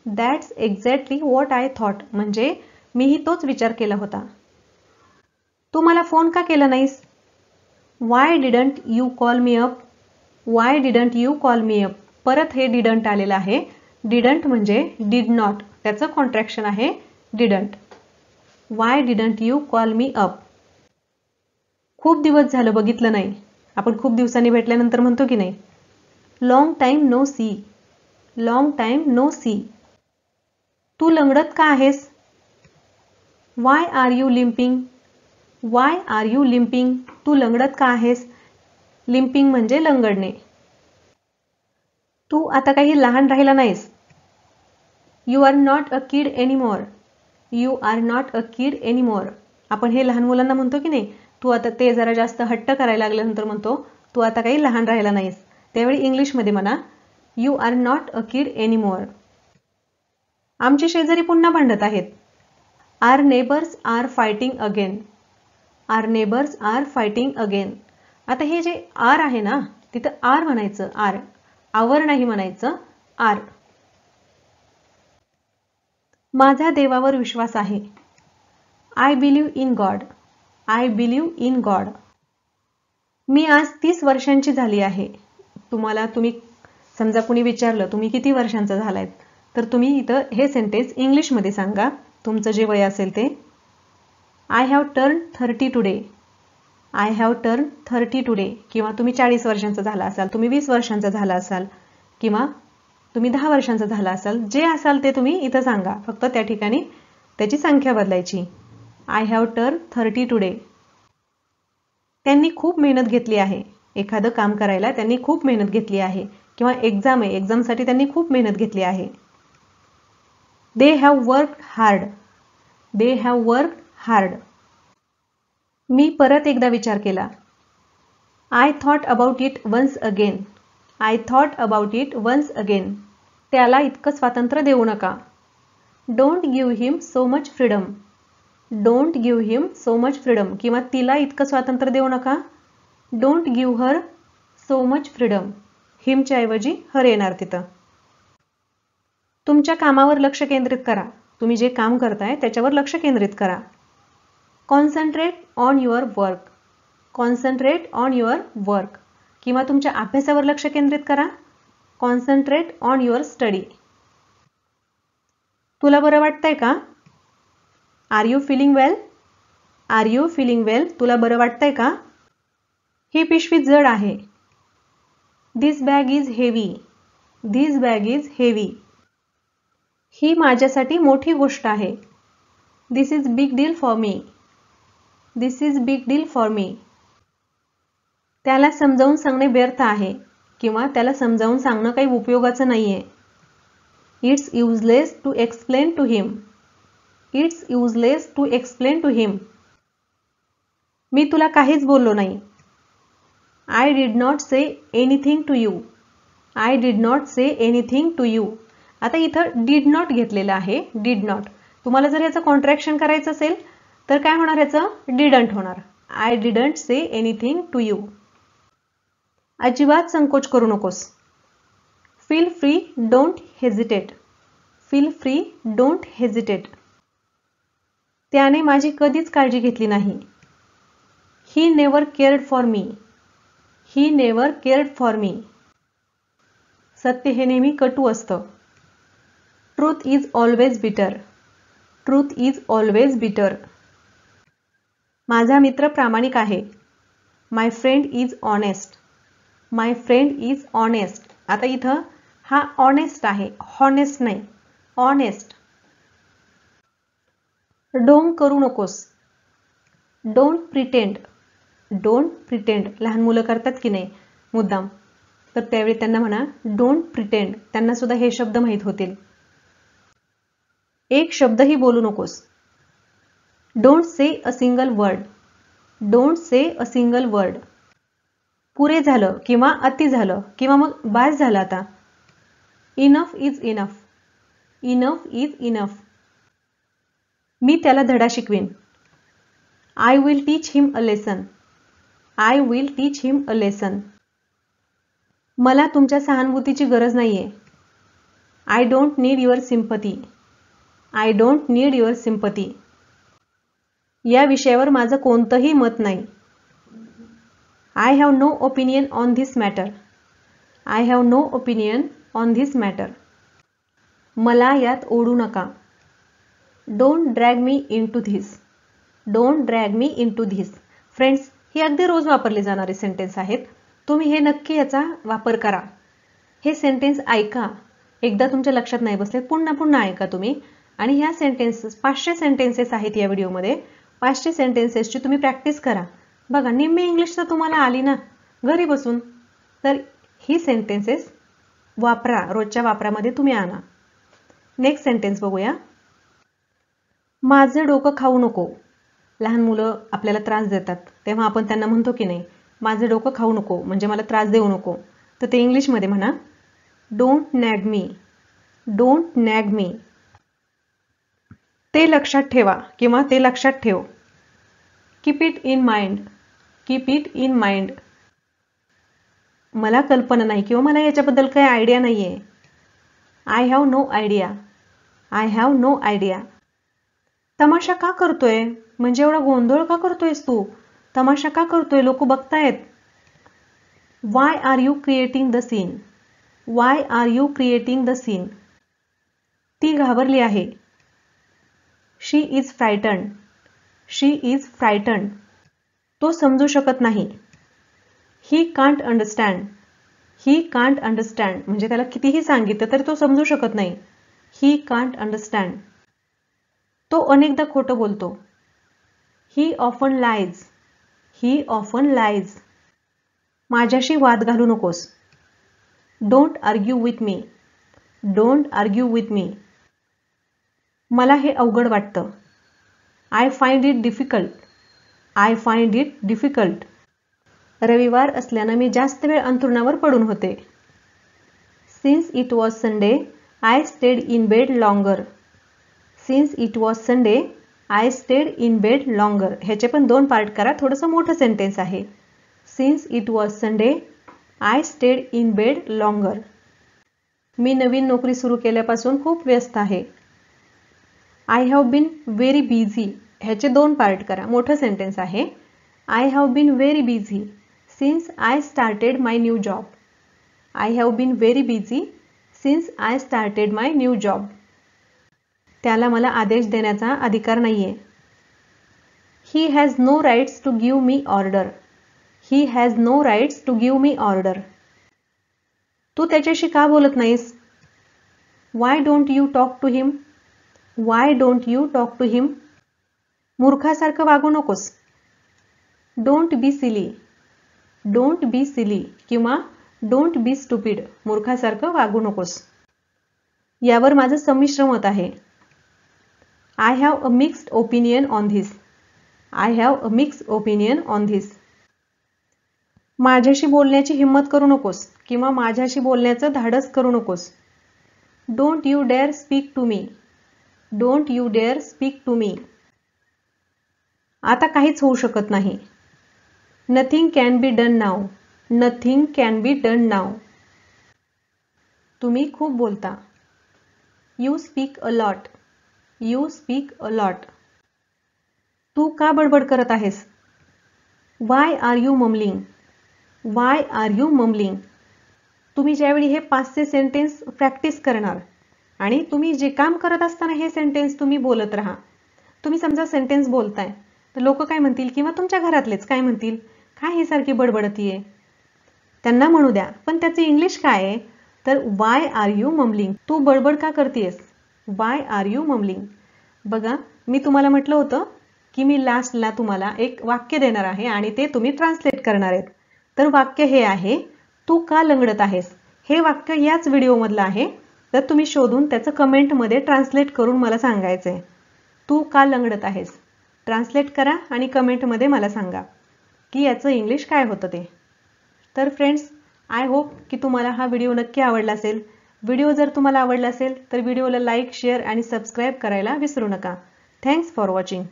A: That's exactly what I thought म्हणजे मीही तोच विचार केला होता. तू मला फोन का केला नाहीस? Y didn't you call me up? Y didn't you call me up. परत हे डिडंट आलेलं आहे. डिडंट म्हणजे डिड नॉट, त्याचं कॉन्ट्रॅक्शन आहे didn't. Y didn't you call me up. खूप दिवस झालं बघितलं नाही. आपण खूप दिवसांनी भेटल्यानंतर म्हणतो की नाही. Long time no see. Long time no see. तू लंगडत का आहेस? Why are you limping? Why are you limping. तू लंगडत का आहेस? लिम्पिंग म्हणजे लंगडणे. तू आता काही लहान राहिला नाहीस. You are not a kid anymore. You are not a kid anymore. आपण हे लहान मुलांना म्हणतो की नाही. तू आता ते जरा जास्त हट्ट करायला लागल्यानंतर म्हणतो तू आता काही लहान राहिला नाहीस. त्यावेळी इंग्लिशमध्ये म्हणा you are not a kid anymore. आमचे शेजारी पुन्हा भांडत आहेत. Our neighbours are fighting again. Our neighbours are fighting again. आता हे जे आर आहे ना तिथं आर म्हणायचं. आर आवर नाही म्हणायचं. आर. माझा देवावर विश्वास आहे. I believe in God. I believe in God. मी आज 30 वर्षांची झाली आहे. तुम्ही समजा कुणी विचारलं तुम्ही किती वर्षांचा झालायत तर तुम्ही इथं हे सेंटेन्स इंग्लिशमध्ये सांगा तुमचं जे वय असेल ते. I have turn 30 today. I have turn 30 today. किंवा तुम्ही 40 वर्षांचा झाला असाल, तुम्ही 20 वर्षांचा झाला असाल किंवा तुम्ही 10 वर्षांचा झाला असाल, जे असाल ते तुम्ही इथं सांगा. फक्त त्या ठिकाणी त्याची संख्या बदलायची. I have turn 30 today. त्यांनी खूप मेहनत घेतली आहे. एखादं काम करायला त्यांनी खूप मेहनत घेतली आहे किंवा एक्झाम आहे, एक्झामसाठी त्यांनी खूप मेहनत घेतली आहे. They have worked hard. They have worked hard. मी परत एकदा विचार केला. I thought about it once again. I thought about it once again. त्याला इतकं स्वातंत्र्य देऊ नका. Don't give him so much freedom. Don't give him so much freedom किंवा तिला इतकं स्वातंत्र्य देऊ नका. Don't give her so much freedom. हिमच्या ऐवजी हर येणार तिथं. तुमच्या कामावर लक्ष केंद्रित करा. तुम्ही जे काम करताय त्याच्यावर लक्ष केंद्रित करा. Concentrate on your work. Concentrate on your work किंवा तुमच्या अभ्यासावर लक्ष केंद्रित करा. Concentrate on your study. तुला बरं वाटतंय का? Are you feeling well? Are you feeling well. तुला बरं वाटतंय का? ही पिशवी जड आहे. This bag is heavy. This bag is heavy. ही माझ्यासाठी मोठी गोष्ट आहे. This is big deal for me. This is big deal for me. त्याला समजावून सांगणे व्यर्थ आहे किंवा त्याला समजावून सांगणं काही उपयोगाचं नाहीये. It's useless to explain to him. It's useless to explain to him. मी तुला काहीच बोललो नाही. I did not say anything to you. I did not say anything to you. आता इथं डिड नॉट घेतलेलं आहे. Did not. तुम्हाला जर याचं कॉन्ट्रॅक्शन करायचं असेल तर काय होणार याचं? डिडंट होणार. I didn't say anything to you. अजिबात संकोच करू नकोस. Feel free, don't hesitate. Feel free, don't hesitate. त्याने माझी कधीच काळजी घेतली नाही. He never cared for me. He never cared for me. सत्य हे नेहमी कटू असतं. Truth is always bitter. Truth is always bitter. माझा मित्र प्रामाणिक आहे. My friend is honest. My friend is honest. आता इथं हा ऑनेस्ट आहे, हॉनेस्ट नाही, ऑनेस्ट. ढोंग करू नकोस. Don't pretend. Don't pretend. लहान मुलं करतात की नाही मुद्दाम, तर त्यावेळी त्यांना म्हणा डोंट प्रिटेंड. त्यांना सुद्धा हे शब्द माहीत होतील. एक शब्दही बोलू नकोस. Don't say a single word. Don't say a single word. पुरे झालं किंवा अति झालं किंवा मग बास झालं आता. Enough is enough. Enough is enough. मी त्याला धडा शिकवीन. I will teach him a lesson. I will teach him a lesson. मला तुमच्या सहानुभूतीची गरज नाहीये. I don't need your sympathy. I don't need your sympathy. या विषयावर माझं कोणतंही मत नाही. I have no opinion on this matter. I have no opinion on this matter. मला यात ओढू नका. Don't drag me into this. Don't drag me into this. Friends, हे अगदी रोज वापरले जाणारे सेंटेन्स आहेत. तुम्ही हे नक्की याचा वापर करा. हे सेंटेन्स ऐका. एकदा तुमच्या लक्षात नाही बसले पुन्हा पुन्हा ऐका तुम्ही. आणि ह्या सेंटेन्सेस 500 सेंटेन्सेस आहेत या व्हिडिओमध्ये. 500 सेंटेन्सेसची तुम्ही प्रॅक्टिस करा. बघा, निम्मी इंग्लिश तर तुम्हाला आली ना घरी बसून. तर ही सेंटेन्सेस वापरा, रोजच्या वापरामध्ये तुम्ही आणा. नेक्स्ट सेंटेन्स बघूया. माझं डोकं खाऊ नको. लहान मुलं आपल्याला त्रास देतात तेव्हा आपण त्यांना म्हणतो की नाही, माझं डोकं खाऊ नको, म्हणजे मला त्रास देऊ नको. तर ते इंग्लिशमध्ये म्हणा डोंट नॅग मी. डोंट नॅग मी. ते लक्षात ठेवा किंवा ते लक्षात ठेव. Keep it in mind. Keep it in mind. मला कल्पना नाही किंवा मला याच्याबद्दल काही आयडिया नाहीये. I have no idea. I have no idea. तमाशा का करतोय, म्हणजे एवढा गोंधळ का करतोयस तू, तमाशा का करतोय, लोक बघतायत. Why are you creating the scene. Why are you creating the scene. ती घाबरली आहे. She is frightened. She is frightened. तो समजू शकत नाही. He can't understand. He can't understand, म्हणजे त्याला कितीही सांगितलं तरी तो समजू शकत नाही. He can't understand. तो अनेकदा खोटं बोलतो. He often lies. He often lies. माझ्याशी वाद घालू नकोस. Don't argue with me. Don't argue with me. मला हे अवघड वाटतं. I find it difficult. I find it difficult. रविवार असल्यानं मी जास्त वेळ अंथरुणावर पडून होते. Since it was Sunday I stayed in bed longer. Since it was Sunday I stayed in bed longer. ह्याचे पण 2 पार्ट करा, थोडंसं मोठं सेंटेन्स आहे. Since it was Sunday I stayed in bed longer. मी नवीन नोकरी सुरू केल्यापासून खूप व्यस्त आहे. I have been very busy. ह्याचे 2 पार्ट करा, मोठं सेंटेन्स आहे. I have been very busy since I started my new job. I have been very busy since I started my new job. त्याला मला आदेश देण्याचा अधिकार नाहीये. He has no rights to give me order. He has no rights to give me order. तू त्याच्याशी का बोलत नाहीस. Why don't you talk to him. Why don't you talk to him. मूर्खासारखं वागू नकोस. Don't be silly. Don't be silly किंवा don't be stupid. मूर्खासारखं वागू नकोस. यावर माझं संमिश्र मत आहे. I have a mixed opinion on this. I have a mixed opinion on this. माझ्याशी बोलण्याची हिंमत करू नकोस किंवा माझ्याशी बोलण्याचं धाडस करू नकोस. Don't you dare speak to me. Don't you dare speak to me. आता काहीच होऊ शकत नाही. Nothing can be done now. Nothing can be done now. तुम्ही खूप बोलता. You speak a lot. You speak a lot. तू का बडबड करत आहेस? Why are you mumbling. Why are you mumbling. तुम्ही ज्यावेळी हे पाचचे सेंटेन्स प्रॅक्टिस करणार आणि तुम्ही जे काम करत असताना हे सेंटेन्स तुम्ही बोलत राहा. तुम्ही समजा सेंटेन्स बोलताय तर लोक काय म्हणतील किंवा तुमच्या घरातलेच काय म्हणतील, काय हे सारखी बडबडतीये. त्यांना म्हणू द्या, पण त्याचे इंग्लिश काय आहे तर वाय आर यू ममलिंग. तू बडबड का करतेस? Why are you mumbling. बघा, मी तुम्हाला म्हटलं होतं की मी लास्टला तुम्हाला एक वाक्य देणार आहे आणि ते तुम्ही ट्रान्सलेट करणार आहेत. तर वाक्य हे आहे, तू का लंगडत आहेस. हे वाक्य याच व्हिडिओमधलं आहे, तर तुम्ही शोधून त्याचं कमेंटमध्ये ट्रान्सलेट करून मला सांगायचं आहे. तू का लंगडत आहेस. ट्रान्सलेट करा आणि कमेंटमध्ये मला सांगा की याचं इंग्लिश काय होतं ते. तर फ्रेंड्स, आय होप की तुम्हाला हा व्हिडिओ नक्की आवडला असेल. व्हिडिओ जर तुम्हाला आवडला असेल तर व्हिडिओला लाईक, शेअर आणि सबस्क्राईब करायला विसरू नका. Thanks for watching.